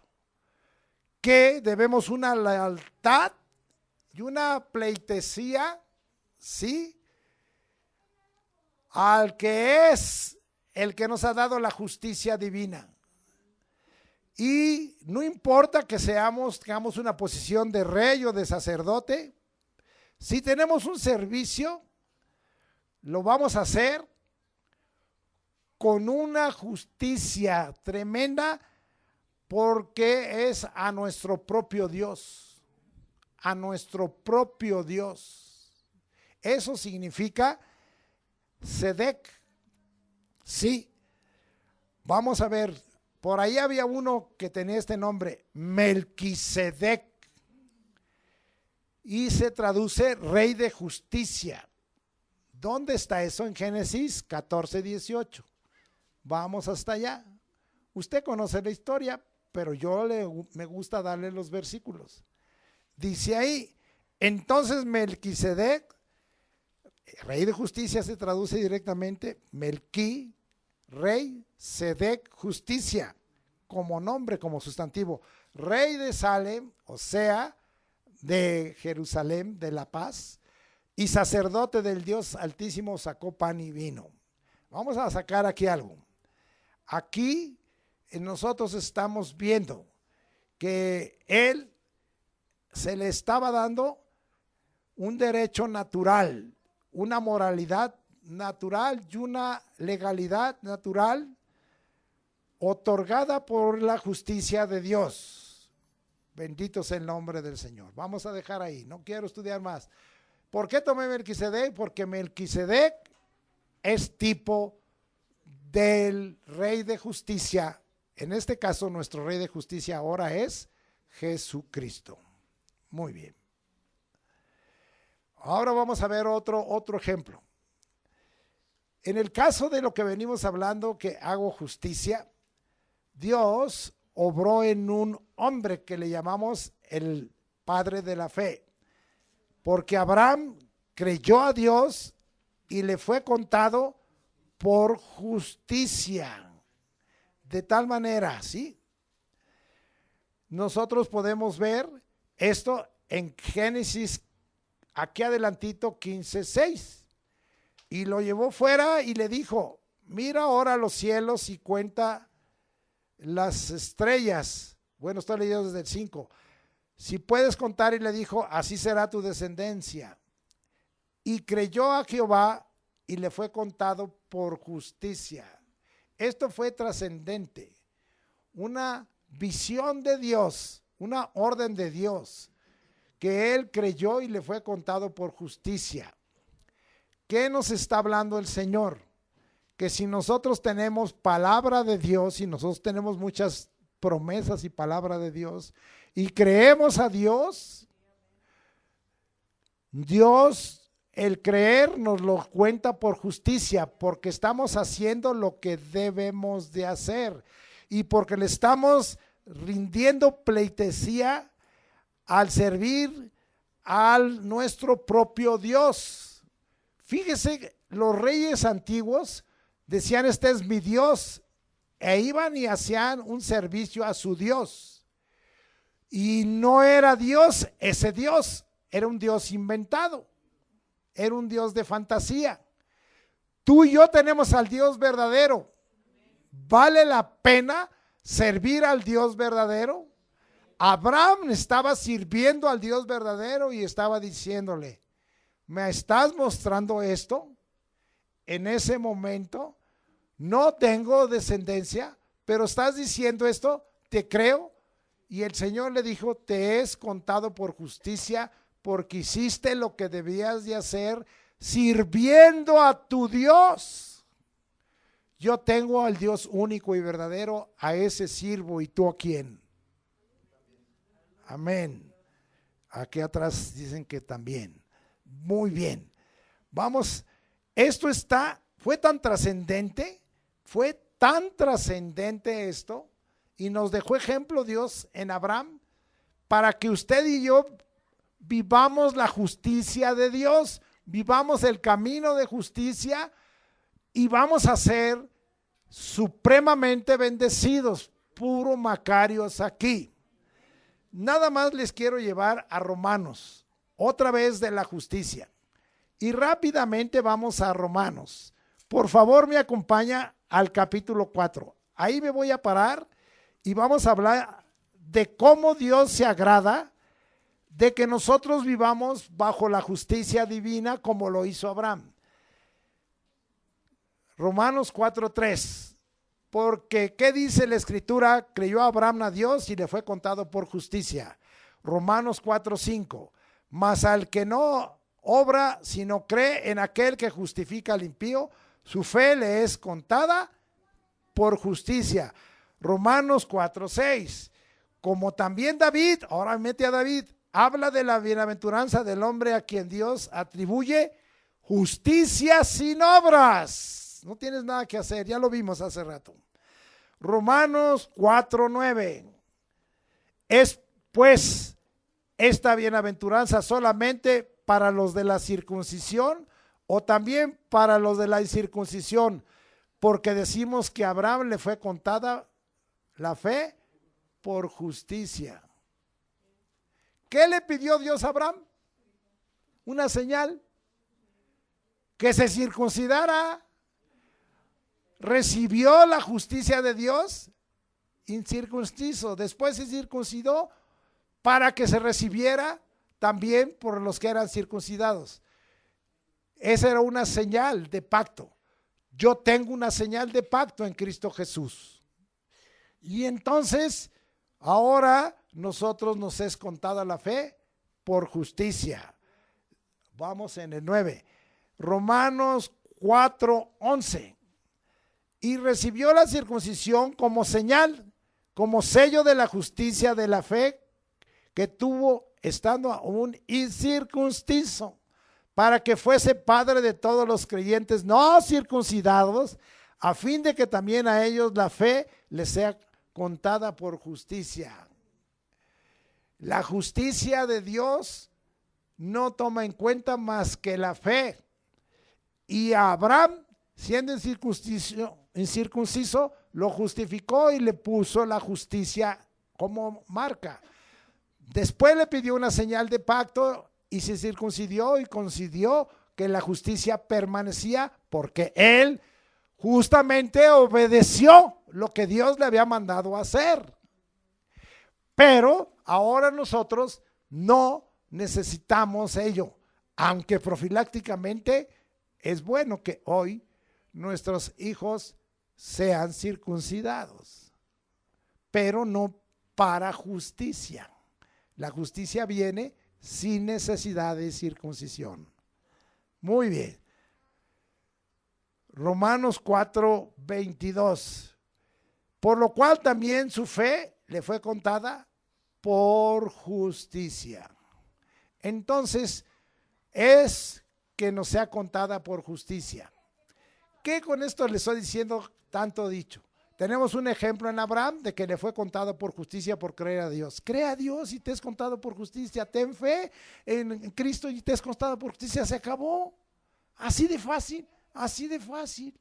que debemos una lealtad y una pleitesía, ¿sí?, al que es el que nos ha dado la justicia divina. Y no importa que tengamos una posición de rey o de sacerdote, si tenemos un servicio, lo vamos a hacer con una justicia tremenda, porque es a nuestro propio Dios, a nuestro propio Dios. Eso significa Sedec. Sí, vamos a ver, por ahí había uno que tenía este nombre, Melquisedec, y se traduce rey de justicia. ¿Dónde está eso? En Génesis 14, 18. Vamos hasta allá. Usted conoce la historia, pero me gusta darle los versículos. Dice ahí, entonces Melquisedec, rey de justicia se traduce directamente, Melqui, rey, Sedec, justicia, como nombre, como sustantivo, rey de Salem, o sea, de Jerusalén, de la paz, y sacerdote del Dios Altísimo, sacó pan y vino. Vamos a sacar aquí algo. Aquí nosotros estamos viendo que él se le estaba dando un derecho natural, una moralidad natural y una legalidad natural otorgada por la justicia de Dios. Bendito sea el nombre del Señor. Vamos a dejar ahí, no quiero estudiar más. ¿Por qué tomé Melquisedec? Porque Melquisedec es tipo del rey de justicia. En este caso, nuestro rey de justicia ahora es Jesucristo. Muy bien. Ahora vamos a ver otro ejemplo. En el caso de lo que venimos hablando, que hago justicia, Dios obró en un hombre que le llamamos el padre de la fe. Porque Abraham creyó a Dios y le fue contado por justicia. De tal manera, ¿sí? Nosotros podemos ver esto en Génesis, aquí adelantito 15:6. Y lo llevó fuera y le dijo, mira ahora los cielos y cuenta las estrellas. Bueno, estoy leyendo desde el 5. Si puedes contar, y le dijo, así será tu descendencia. Y creyó a Jehová y le fue contado por justicia. Esto fue trascendente, una visión de Dios, una orden de Dios, que él creyó y le fue contado por justicia. ¿Qué nos está hablando el Señor? Que si nosotros tenemos palabra de Dios y nosotros tenemos muchas promesas y palabra de Dios y creemos a Dios, Dios, el creer nos lo cuenta por justicia, porque estamos haciendo lo que debemos de hacer y porque le estamos rindiendo pleitesía al servir al nuestro propio Dios. Fíjese, los reyes antiguos decían, este es mi Dios, e iban y hacían un servicio a su Dios. Y no era Dios, ese Dios era un Dios inventado, era un Dios de fantasía. Tú y yo tenemos al Dios verdadero. ¿Vale la pena servir al Dios verdadero? Abraham estaba sirviendo al Dios verdadero y estaba diciéndole, ¿me estás mostrando esto? En ese momento no tengo descendencia, pero estás diciendo esto, te creo. Y el Señor le dijo, te es contado por justicia porque hiciste lo que debías de hacer sirviendo a tu Dios. Yo tengo al Dios único y verdadero, a ese sirvo, ¿y tú a quién? Amén. Aquí atrás dicen que también. Muy bien. Vamos, esto fue tan trascendente esto, y nos dejó ejemplo Dios en Abraham para que usted y yo vivamos la justicia de Dios, vivamos el camino de justicia y vamos a ser supremamente bendecidos, puro Macarios aquí. Nada más les quiero llevar a Romanos, otra vez de la justicia. Y rápidamente vamos a Romanos. Por favor, me acompaña al capítulo 4. Ahí me voy a parar y vamos a hablar de cómo Dios se agrada de que nosotros vivamos bajo la justicia divina como lo hizo Abraham. Romanos 4:3. Porque, ¿qué dice la Escritura? Creyó Abraham a Dios y le fue contado por justicia. Romanos 4:5. Mas al que no obra, sino cree en aquel que justifica al impío, su fe le es contada por justicia. Romanos 4:6. Como también David, ahora mete a David, habla de la bienaventuranza del hombre a quien Dios atribuye justicia sin obras. No tienes nada que hacer, ya lo vimos hace rato. Romanos 4:9. Es pues esta bienaventuranza solamente para los de la circuncisión o también para los de la incircuncisión, porque decimos que a Abraham le fue contada la fe por justicia. ¿Qué le pidió Dios a Abraham? Una señal, que se circuncidara. Recibió la justicia de Dios incircunciso, después se circuncidó para que se recibiera también por los que eran circuncidados. Esa era una señal de pacto. Yo tengo una señal de pacto en Cristo Jesús. Y entonces, ahora nosotros nos es contada la fe por justicia. Vamos en el 9. Romanos 4:11. Y recibió la circuncisión como señal, como sello de la justicia de la fe que tuvo estando aún incircunciso, para que fuese padre de todos los creyentes no circuncidados, a fin de que también a ellos la fe les sea contada por justicia. La justicia de Dios no toma en cuenta más que la fe. Y a Abraham, siendo incircunciso, lo justificó y le puso la justicia como marca. Después le pidió una señal de pacto y se circuncidió y concedió que la justicia permanecía porque él justamente obedeció lo que Dios le había mandado hacer. Pero ahora nosotros no necesitamos ello, aunque profilácticamente es bueno que hoy nuestros hijos sean circuncidados, pero no para justicia. La justicia viene sin necesidad de circuncisión. Muy bien. Romanos 4:22. Por lo cual también su fe le fue contada por justicia. Entonces, es que nos sea contada por justicia. ¿Qué con esto le estoy diciendo tanto dicho? Tenemos un ejemplo en Abraham de que le fue contado por justicia por creer a Dios. Cree a Dios y te es contado por justicia. Ten fe en Cristo y te es contado por justicia. Se acabó. Así de fácil, así de fácil.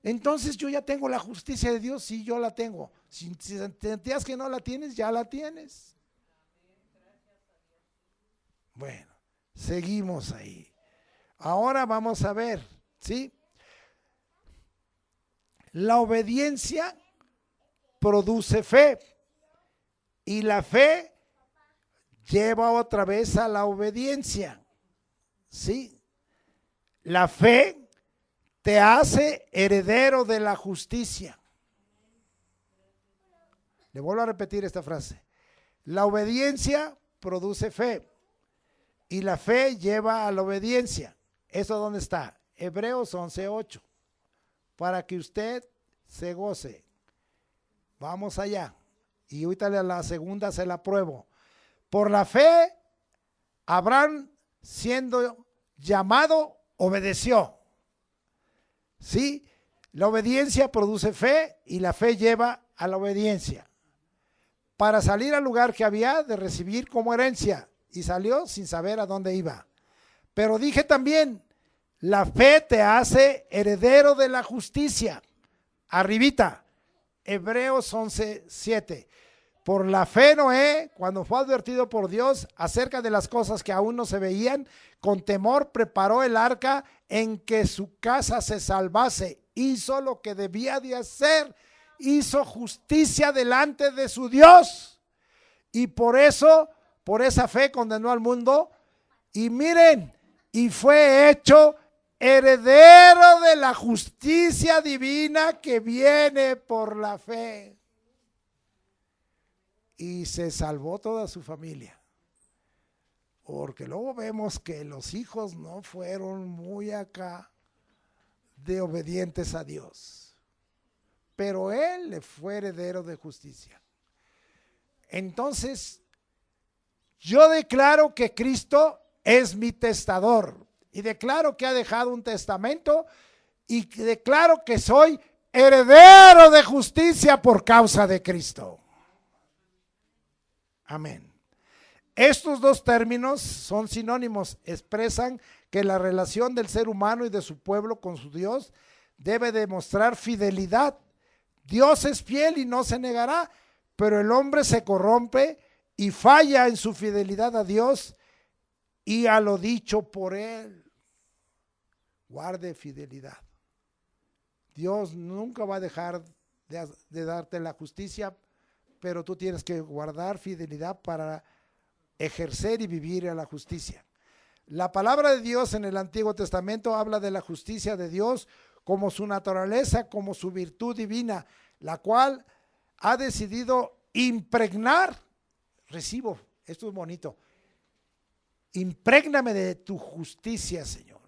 Entonces yo ya tengo la justicia de Dios, sí, yo la tengo. Si sentías que no la tienes, ya la tienes. Bueno, seguimos ahí. Ahora vamos a ver, ¿sí? La obediencia produce fe y la fe lleva otra vez a la obediencia, ¿sí? La fe te hace heredero de la justicia. Le vuelvo a repetir esta frase. La obediencia produce fe y la fe lleva a la obediencia. ¿Eso dónde está? Hebreos 11:8. Para que usted se goce. Vamos allá. Y ahorita la segunda se la pruebo. Por la fe, Abraham, siendo llamado, obedeció. ¿Sí? La obediencia produce fe y la fe lleva a la obediencia. Para salir al lugar que había de recibir como herencia. Y salió sin saber a dónde iba. Pero dije también, la fe te hace heredero de la justicia. Arribita, Hebreos 11:7. Por la fe Noé, cuando fue advertido por Dios acerca de las cosas que aún no se veían, con temor preparó el arca en que su casa se salvase. Hizo lo que debía de hacer. Hizo justicia delante de su Dios. Y por eso, por esa fe condenó al mundo. Y miren, y fue hecho heredero de la justicia divina que viene por la fe. Y se salvó toda su familia. Porque luego vemos que los hijos no fueron muy acá de obedientes a Dios. Pero él le fue heredero de justicia. Entonces, yo declaro que Cristo es mi testador. Y declaro que ha dejado un testamento y declaro que soy heredero de justicia por causa de Cristo. Amén. Estos dos términos son sinónimos, expresan que la relación del ser humano y de su pueblo con su Dios debe demostrar fidelidad. Dios es fiel y no se negará, pero el hombre se corrompe y falla en su fidelidad a Dios y a lo dicho por él. Guarde fidelidad. Dios nunca va a dejar de darte la justicia, pero tú tienes que guardar fidelidad para ejercer y vivir a la justicia. La palabra de Dios en el Antiguo Testamento habla de la justicia de Dios como su naturaleza, como su virtud divina, la cual ha decidido impregnar, recibo, esto es bonito, imprégname de tu justicia, Señor,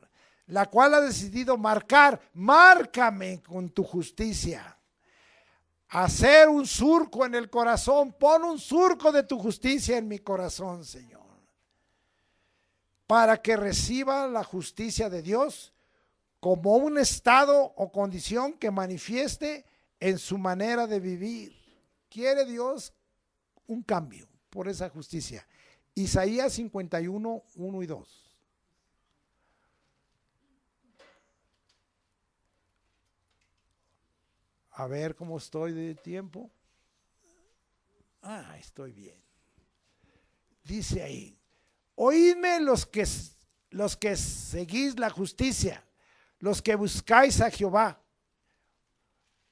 la cual ha decidido márcame con tu justicia. Hacer un surco en el corazón, pon un surco de tu justicia en mi corazón, Señor, para que reciba la justicia de Dios como un estado o condición que manifieste en su manera de vivir. Quiere Dios un cambio por esa justicia. Isaías 51, 1 y 2. A ver cómo estoy de tiempo. Estoy bien. Dice ahí, oídme los que seguís la justicia, los que buscáis a Jehová.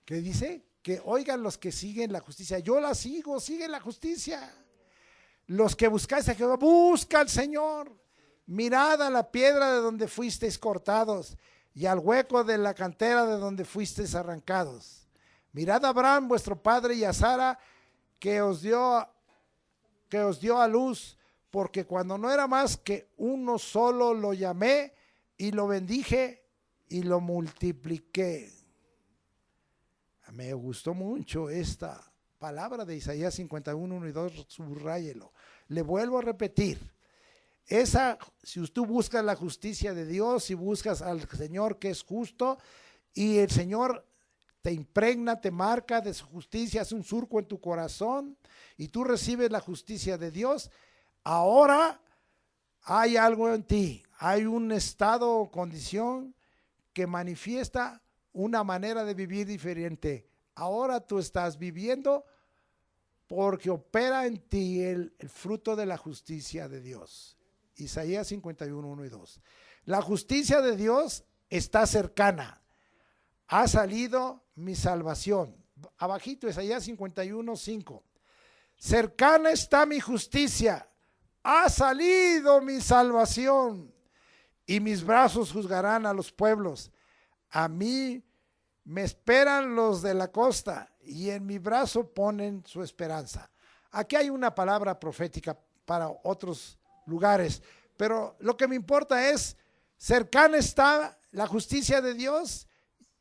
¿Qué dice? Que oigan los que siguen la justicia. Yo la sigo, sigue la justicia. Los que buscáis a Jehová, busca al Señor. Mirad a la piedra de donde fuisteis cortados y al hueco de la cantera de donde fuisteis arrancados. Mirad a Abraham vuestro padre y a Sara que os dio a luz, porque cuando no era más que uno solo lo llamé y lo bendije y lo multipliqué. Me gustó mucho esta palabra de Isaías 51, 1 y 2, subrayelo. Le vuelvo a repetir, si tú buscas la justicia de Dios, si buscas al Señor que es justo, y el Señor te impregna, te marca de su justicia, hace un surco en tu corazón, y tú recibes la justicia de Dios, ahora hay algo en ti, hay un estado o condición que manifiesta una manera de vivir diferente. Ahora tú estás viviendo porque opera en ti el fruto de la justicia de Dios. Isaías 51, 1 y 2. La justicia de Dios está cercana. Ha salido mi salvación. Abajito, Isaías 51, 5. Cercana está mi justicia. Ha salido mi salvación. Y mis brazos juzgarán a los pueblos. A mí me esperan los de la costa y en mi brazo ponen su esperanza. Aquí hay una palabra profética para otros lugares, pero lo que me importa es, cercana está la justicia de Dios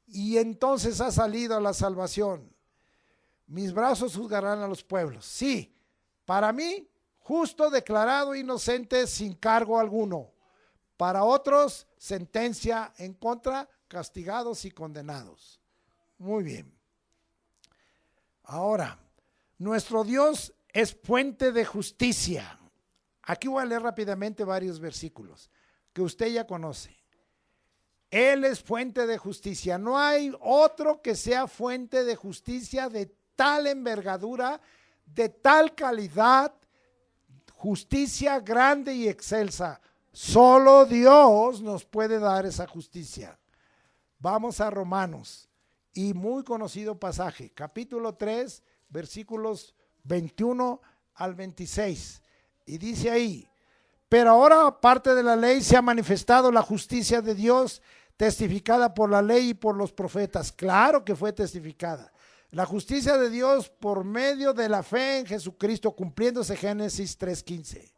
y entonces ha salido la salvación. Mis brazos juzgarán a los pueblos. Sí, para mí, justo, declarado inocente sin cargo alguno. Para otros, sentencia en contra, castigados y condenados. Muy bien. Ahora, nuestro Dios es fuente de justicia. Aquí voy a leer rápidamente varios versículos que usted ya conoce. Él es fuente de justicia. No hay otro que sea fuente de justicia de tal envergadura, de tal calidad, justicia grande y excelsa. Solo Dios nos puede dar esa justicia. Vamos a Romanos, y muy conocido pasaje, capítulo 3, versículos 21 al 26. Y dice ahí, pero ahora aparte de la ley se ha manifestado la justicia de Dios, testificada por la ley y por los profetas. Claro que fue testificada. La justicia de Dios por medio de la fe en Jesucristo, cumpliéndose Génesis 3:15.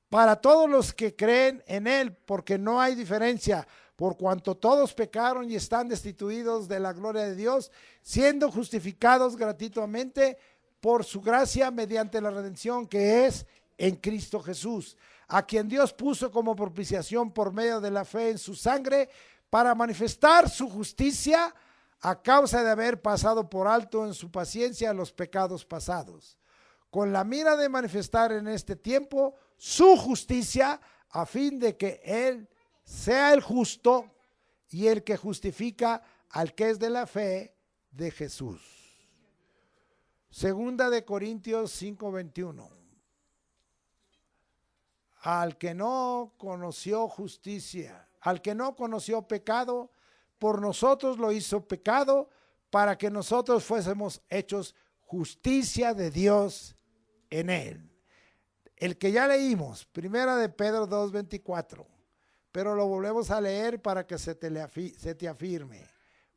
Para todos los que creen en Él, porque no hay diferencia, por cuanto todos pecaron y están destituidos de la gloria de Dios, siendo justificados gratuitamente por su gracia mediante la redención que es en Cristo Jesús, a quien Dios puso como propiciación por medio de la fe en su sangre, para manifestar su justicia a causa de haber pasado por alto en su paciencia los pecados pasados, con la mira de manifestar en este tiempo su justicia, a fin de que Él sea el justo y el que justifica al que es de la fe de Jesús. Segunda de Corintios 5:21. Al que no conoció justicia, al que no conoció pecado, por nosotros lo hizo pecado, para que nosotros fuésemos hechos justicia de Dios en él. El que ya leímos, primera de Pedro 2:24, pero lo volvemos a leer para que se te afirme.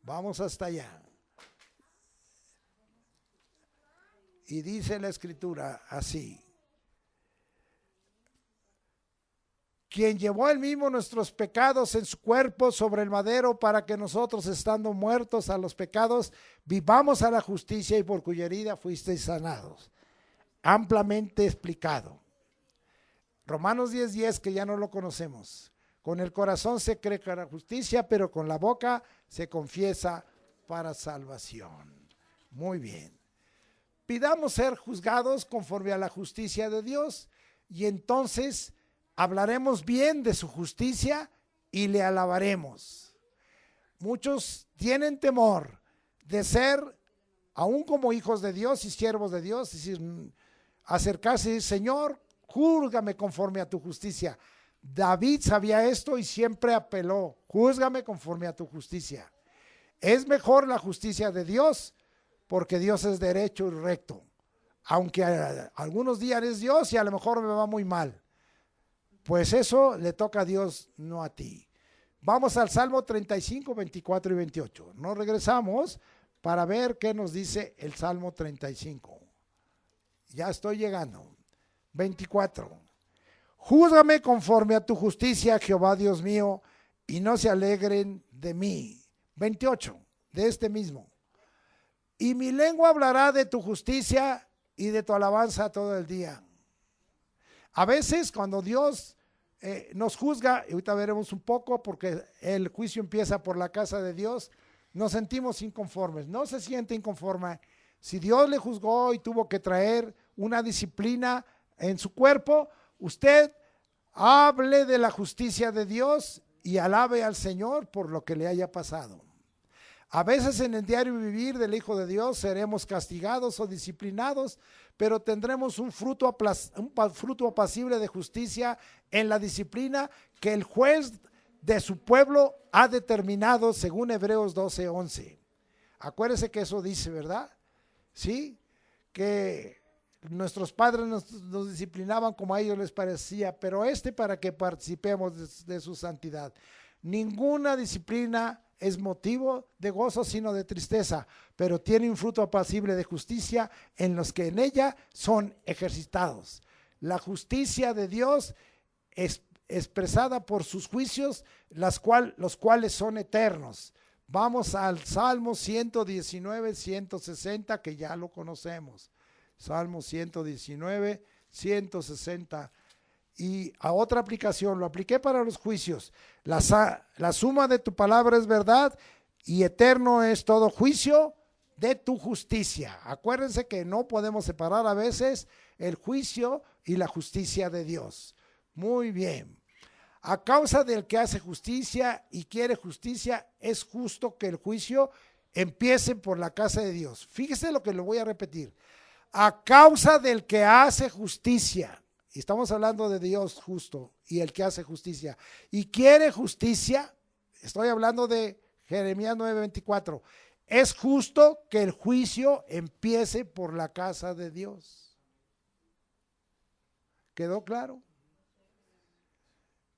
Vamos hasta allá. Y dice la escritura así: quien llevó él mismo nuestros pecados en su cuerpo sobre el madero, para que nosotros, estando muertos a los pecados, vivamos a la justicia, y por cuya herida fuisteis sanados. Ampliamente explicado. Romanos 10:10, que ya no lo conocemos. Con el corazón se cree para justicia, pero con la boca se confiesa para salvación. Muy bien. Pidamos ser juzgados conforme a la justicia de Dios, y entonces hablaremos bien de su justicia y le alabaremos. Muchos tienen temor de ser, aún como hijos de Dios y siervos de Dios, es decir, acercarse y decir: Señor, júzgame conforme a tu justicia. David sabía esto y siempre apeló: júzgame conforme a tu justicia. Es mejor la justicia de Dios, porque Dios es derecho y recto. Aunque algunos días es Dios y a lo mejor me va muy mal, pues eso le toca a Dios, no a ti. Vamos al Salmo 35, 24 y 28. Nos regresamos para ver qué nos dice el Salmo 35. Ya estoy llegando. 24. Júzgame conforme a tu justicia, Jehová Dios mío, y no se alegren de mí. 28, de este mismo. Y mi lengua hablará de tu justicia y de tu alabanza todo el día. A veces cuando Dios nos juzga, y ahorita veremos un poco, porque el juicio empieza por la casa de Dios, nos sentimos inconformes. No se siente inconforme. Si Dios le juzgó y tuvo que traer una disciplina en su cuerpo, usted hable de la justicia de Dios y alabe al Señor por lo que le haya pasado. A veces en el diario vivir del Hijo de Dios seremos castigados o disciplinados, pero tendremos un fruto apacible de justicia en la disciplina que el juez de su pueblo ha determinado, según Hebreos 12:11. Acuérdese que eso dice, ¿verdad? Sí, que nuestros padres nos disciplinaban como a ellos les parecía, pero para que participemos de su santidad. Ninguna disciplina es motivo de gozo, sino de tristeza, pero tiene un fruto apacible de justicia en los que en ella son ejercitados. La justicia de Dios es expresada por sus juicios, los cuales son eternos. Vamos al Salmo 119, 160, que ya lo conocemos. Salmo 119, 160. Y a otra aplicación, lo apliqué para los juicios. La suma de tu palabra es verdad, y eterno es todo juicio de tu justicia. Acuérdense que no podemos separar a veces el juicio y la justicia de Dios. Muy bien. A causa del que hace justicia y quiere justicia, es justo que el juicio empiece por la casa de Dios. Fíjese lo que lo voy a repetir. A causa del que hace justicia. Y estamos hablando de Dios justo y el que hace justicia. Y quiere justicia, estoy hablando de Jeremías 9:24. Es justo que el juicio empiece por la casa de Dios. ¿Quedó claro?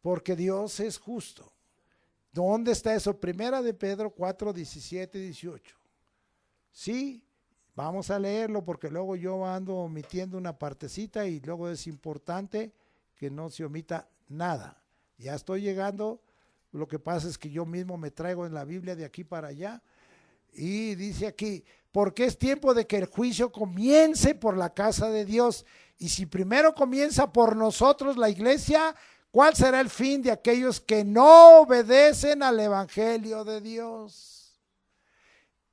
Porque Dios es justo. ¿Dónde está eso? Primera de Pedro 4, 17 y 18. Sí. Vamos a leerlo porque luego yo ando omitiendo una partecita y luego es importante que no se omita nada. Ya estoy llegando, lo que pasa es que yo mismo me traigo en la Biblia de aquí para allá y dice aquí: porque es tiempo de que el juicio comience por la casa de Dios, Y si primero comienza por nosotros la iglesia, ¿cuál será el fin de aquellos que no obedecen al evangelio de Dios?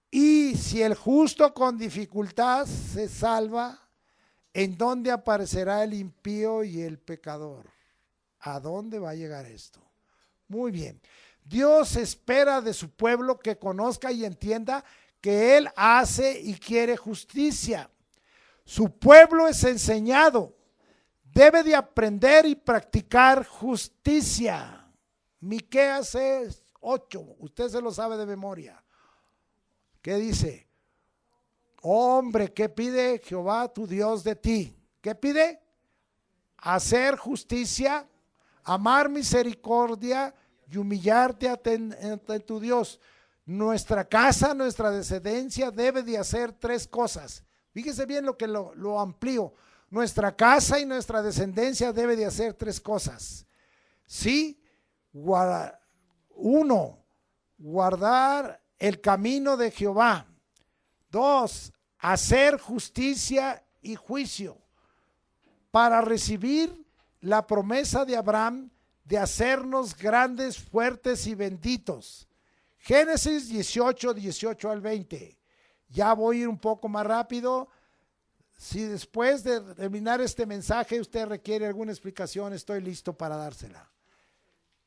Y si el justo con dificultad se salva, ¿en dónde aparecerá el impío y el pecador? ¿A dónde va a llegar esto? Muy bien. Dios espera de su pueblo que conozca y entienda que Él hace y quiere justicia. Su pueblo es enseñado, debe de aprender y practicar justicia. Miqueas 8, usted se lo sabe de memoria. ¿Qué dice? Hombre, ¿qué pide Jehová tu Dios de ti? ¿Qué pide? Hacer justicia, amar misericordia y humillarte ante tu Dios. Nuestra casa, nuestra descendencia debe de hacer 3 cosas. Fíjese bien lo que lo amplío. Nuestra casa y nuestra descendencia debe de hacer 3 cosas. Sí, 1, guardar el camino de Jehová. 2, hacer justicia y juicio para recibir la promesa de Abraham de hacernos grandes, fuertes y benditos. Génesis 18, 18 al 20. Ya voy a ir un poco más rápido. Si después de terminar este mensaje usted requiere alguna explicación, estoy listo para dársela.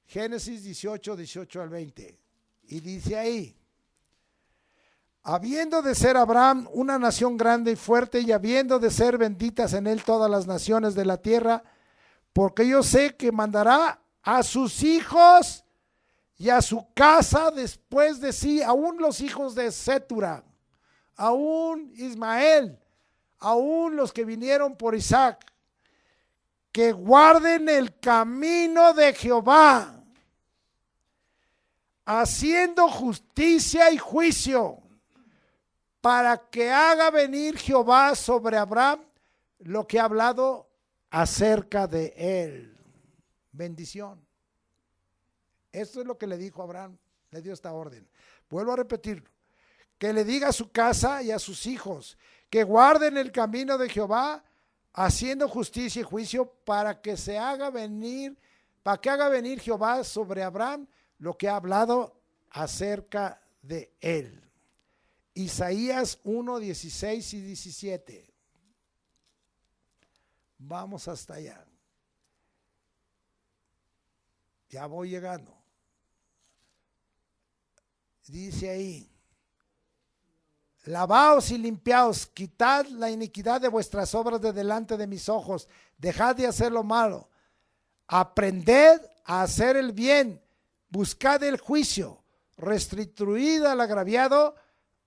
Génesis 18, 18 al 20. Y dice ahí: habiendo de ser Abraham una nación grande y fuerte, y habiendo de ser benditas en él todas las naciones de la tierra, porque yo sé que mandará a sus hijos y a su casa después de sí, aún los hijos de Setura, aún Ismael, aún los que vinieron por Isaac, que guarden el camino de Jehová, haciendo justicia y juicio, para que haga venir Jehová sobre Abraham lo que ha hablado acerca de él. Bendición. Esto es lo que le dijo Abraham, le dio esta orden. Vuelvo a repetirlo. Que le diga a su casa y a sus hijos que guarden el camino de Jehová, haciendo justicia y juicio, para que haga venir Jehová sobre Abraham lo que ha hablado acerca de él. Isaías 1, 16 y 17. Vamos hasta allá. Ya voy llegando. Dice ahí: lavaos y limpiaos, quitad la iniquidad de vuestras obras de delante de mis ojos, dejad de hacer lo malo, aprended a hacer el bien, buscad el juicio, restituid al agraviado,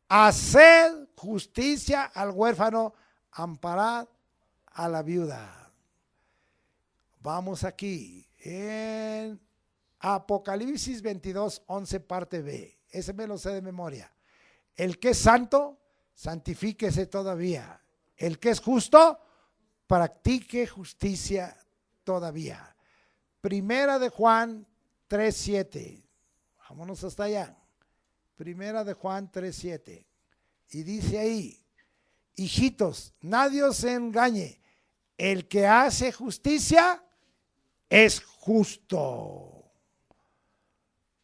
haced justicia al huérfano, amparad a la viuda. Vamos aquí en Apocalipsis 22, 11 parte B. Ese me lo sé de memoria. El que es santo, santifíquese todavía. El que es justo, practique justicia todavía. Primera de Juan 3, 7. Vámonos hasta allá. Primera de Juan 3, 7. Y dice ahí: hijitos, nadie os engañe. El que hace justicia es justo.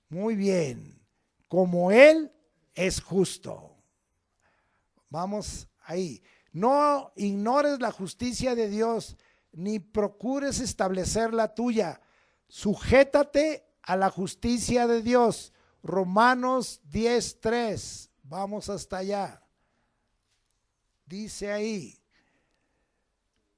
Muy bien. Como Él es justo. Vamos ahí. No ignores la justicia de Dios, ni procures establecer la tuya. Sujétate a la justicia de Dios. Romanos 10:3. Vamos hasta allá. Dice ahí: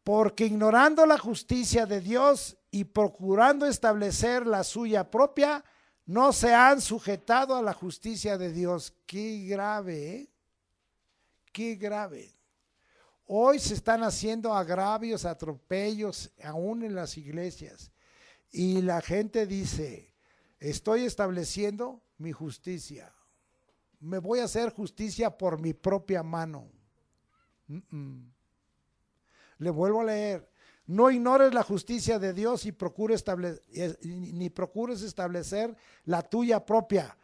porque ignorando la justicia de Dios y procurando establecer la suya propia, no se han sujetado a la justicia de Dios. Qué grave, ¿eh? Qué grave. Hoy se están haciendo agravios, atropellos, aún en las iglesias. Y la gente dice: estoy estableciendo mi justicia. Me voy a hacer justicia por mi propia mano. Le vuelvo a leer: no ignores la justicia de Dios y ni procures establecer la tuya propia.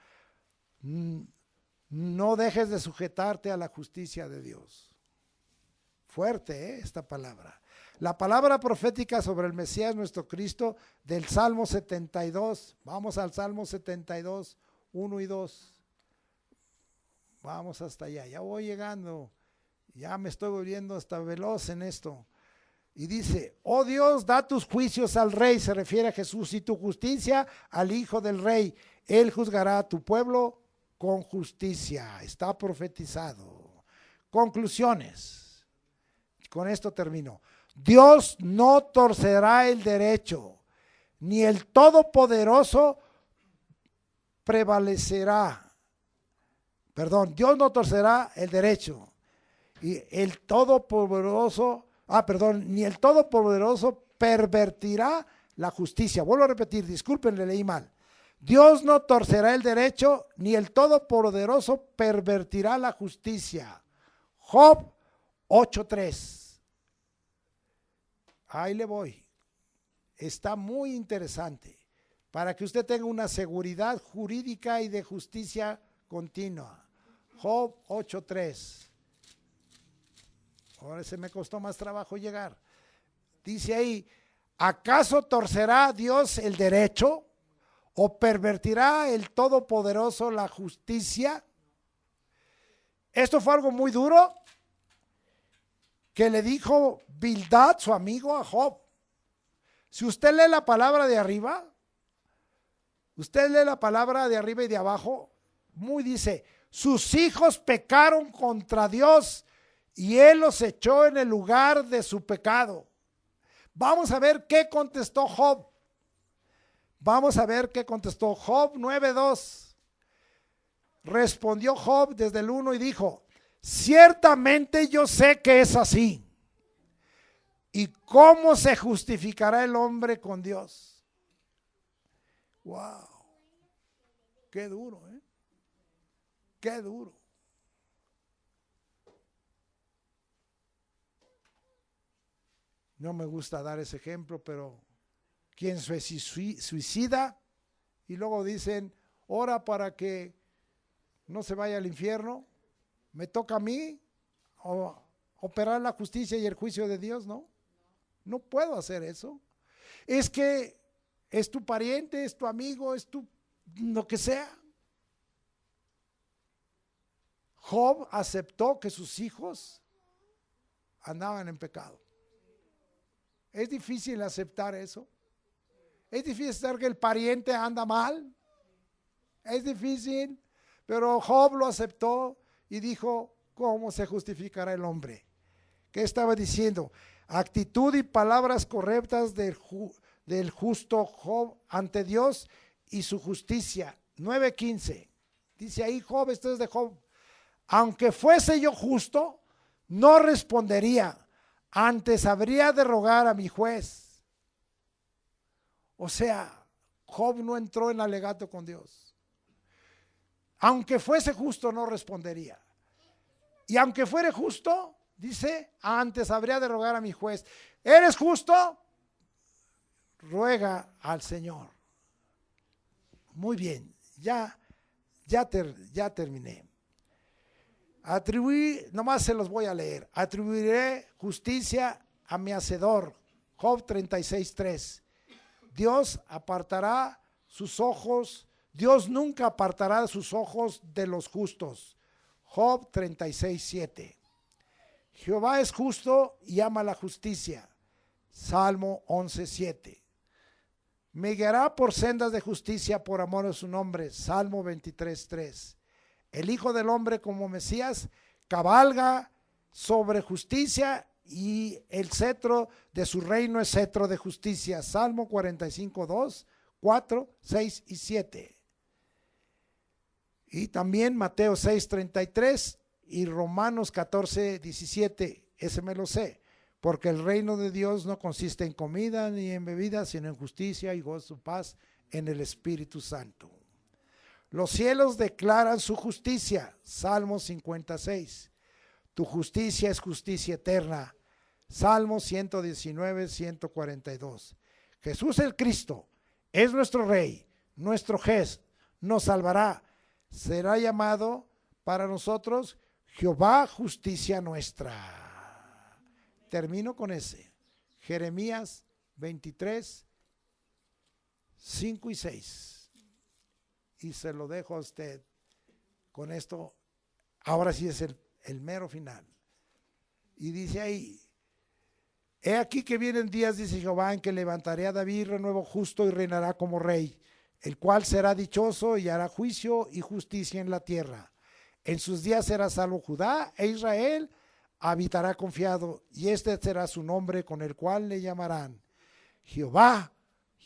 No dejes de sujetarte a la justicia de Dios. Fuerte, esta palabra. La palabra profética sobre el Mesías nuestro Cristo del Salmo 72. Vamos al Salmo 72, 1 y 2. Vamos hasta allá, ya voy llegando. Ya me estoy volviendo hasta veloz en esto. Y dice, oh Dios, da tus juicios al rey, se refiere a Jesús, y tu justicia al hijo del rey. Él juzgará a tu pueblo con justicia. Está profetizado. Conclusiones. Con esto termino. Dios no torcerá el derecho, ni el Todopoderoso prevalecerá. Perdón, Dios no torcerá el derecho, y el Todopoderoso, ni el Todopoderoso pervertirá la justicia. Vuelvo a repetir, disculpen, le leí mal. Dios no torcerá el derecho, ni el Todopoderoso pervertirá la justicia. Job 8:3. Ahí le voy. Está muy interesante para que usted tenga una seguridad jurídica y de justicia continua. Job 8:3. Ahora se me costó más trabajo llegar. Dice ahí, ¿acaso torcerá Dios el derecho o pervertirá el Todopoderoso la justicia? Esto fue algo muy duro que le dijo Bildad, su amigo, a Job. Si usted lee la palabra de arriba, usted lee la palabra de arriba y de abajo, muy dice, sus hijos pecaron contra Dios y él los echó en el lugar de su pecado. Vamos a ver qué contestó Job. Vamos a ver qué contestó Job 9:2. Respondió Job desde el 1 y dijo, ciertamente yo sé que es así. ¿Y cómo se justificará el hombre con Dios? Wow, qué duro, ¿eh? Qué duro. No me gusta dar ese ejemplo, pero ¿quién se suicida? Y luego dicen, ora para que no se vaya al infierno. ¿Me toca a mí operar la justicia y el juicio de Dios? No, no puedo hacer eso. Es que es tu pariente, es tu amigo, es tu lo que sea. Job aceptó que sus hijos andaban en pecado. Es difícil aceptar eso. Es difícil aceptar que el pariente anda mal. Es difícil, pero Job lo aceptó y dijo, ¿cómo se justificará el hombre? ¿Qué estaba diciendo? Actitud y palabras correctas del justo Job ante Dios y su justicia. 9:15. Dice ahí Job, esto es de Job. Aunque fuese yo justo, no respondería. Antes habría de rogar a mi juez. O sea, Job no entró en alegato con Dios. Aunque fuese justo, no respondería. Y aunque fuere justo, dice, antes habría de rogar a mi juez. ¿Eres justo? Ruega al Señor. Muy bien, ya terminé. Nomás se los voy a leer. Atribuiré justicia a mi hacedor. Job 36:3. Dios apartará sus ojos. Dios nunca apartará sus ojos de los justos. Job 36:7. Jehová es justo y ama la justicia. Salmo 11:7. Me guiará por sendas de justicia por amor a su nombre. Salmo 23:3. El Hijo del Hombre como Mesías cabalga sobre justicia y el cetro de su reino es cetro de justicia. Salmo 45:2, 4, 6 y 7. Y también Mateo 6:33 y Romanos 14:17. Ese me lo sé. Porque el reino de Dios no consiste en comida ni en bebida, sino en justicia y gozo, paz en el Espíritu Santo. Los cielos declaran su justicia. Salmo 56. Tu justicia es justicia eterna. Salmo 119, 142. Jesús el Cristo es nuestro Rey, nuestro juez, nos salvará. Será llamado para nosotros Jehová justicia nuestra. Termino con ese. Jeremías 23, 5 y 6. Y se lo dejo a usted. Con esto, ahora sí es el mero final. Y dice ahí: he aquí que vienen días, dice Jehová, en que levantaré a David renuevo justo y reinará como rey, el cual será dichoso y hará juicio y justicia en la tierra. En sus días será salvo Judá, e Israel habitará confiado, y este será su nombre con el cual le llamarán Jehová,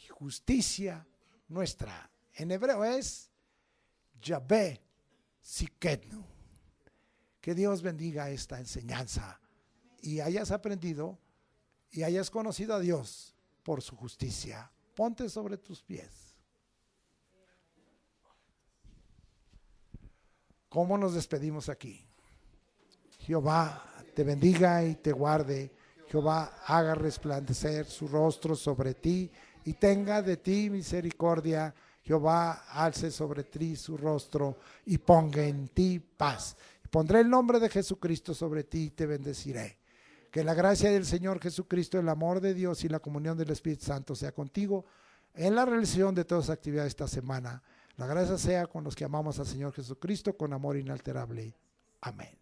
justicia nuestra. En hebreo es Yahvé Tsidkenu. Que Dios bendiga esta enseñanza y hayas aprendido y hayas conocido a Dios por su justicia. Ponte sobre tus pies. ¿Cómo nos despedimos aquí? Jehová te bendiga y te guarde. Jehová haga resplandecer su rostro sobre ti y tenga de ti misericordia. Jehová alce sobre ti su rostro y ponga en ti paz. Pondré el nombre de Jesucristo sobre ti y te bendeciré. Que la gracia del Señor Jesucristo, el amor de Dios y la comunión del Espíritu Santo sea contigo en la realización de todas las actividades esta semana. La gracia sea con los que amamos al Señor Jesucristo con amor inalterable. Amén.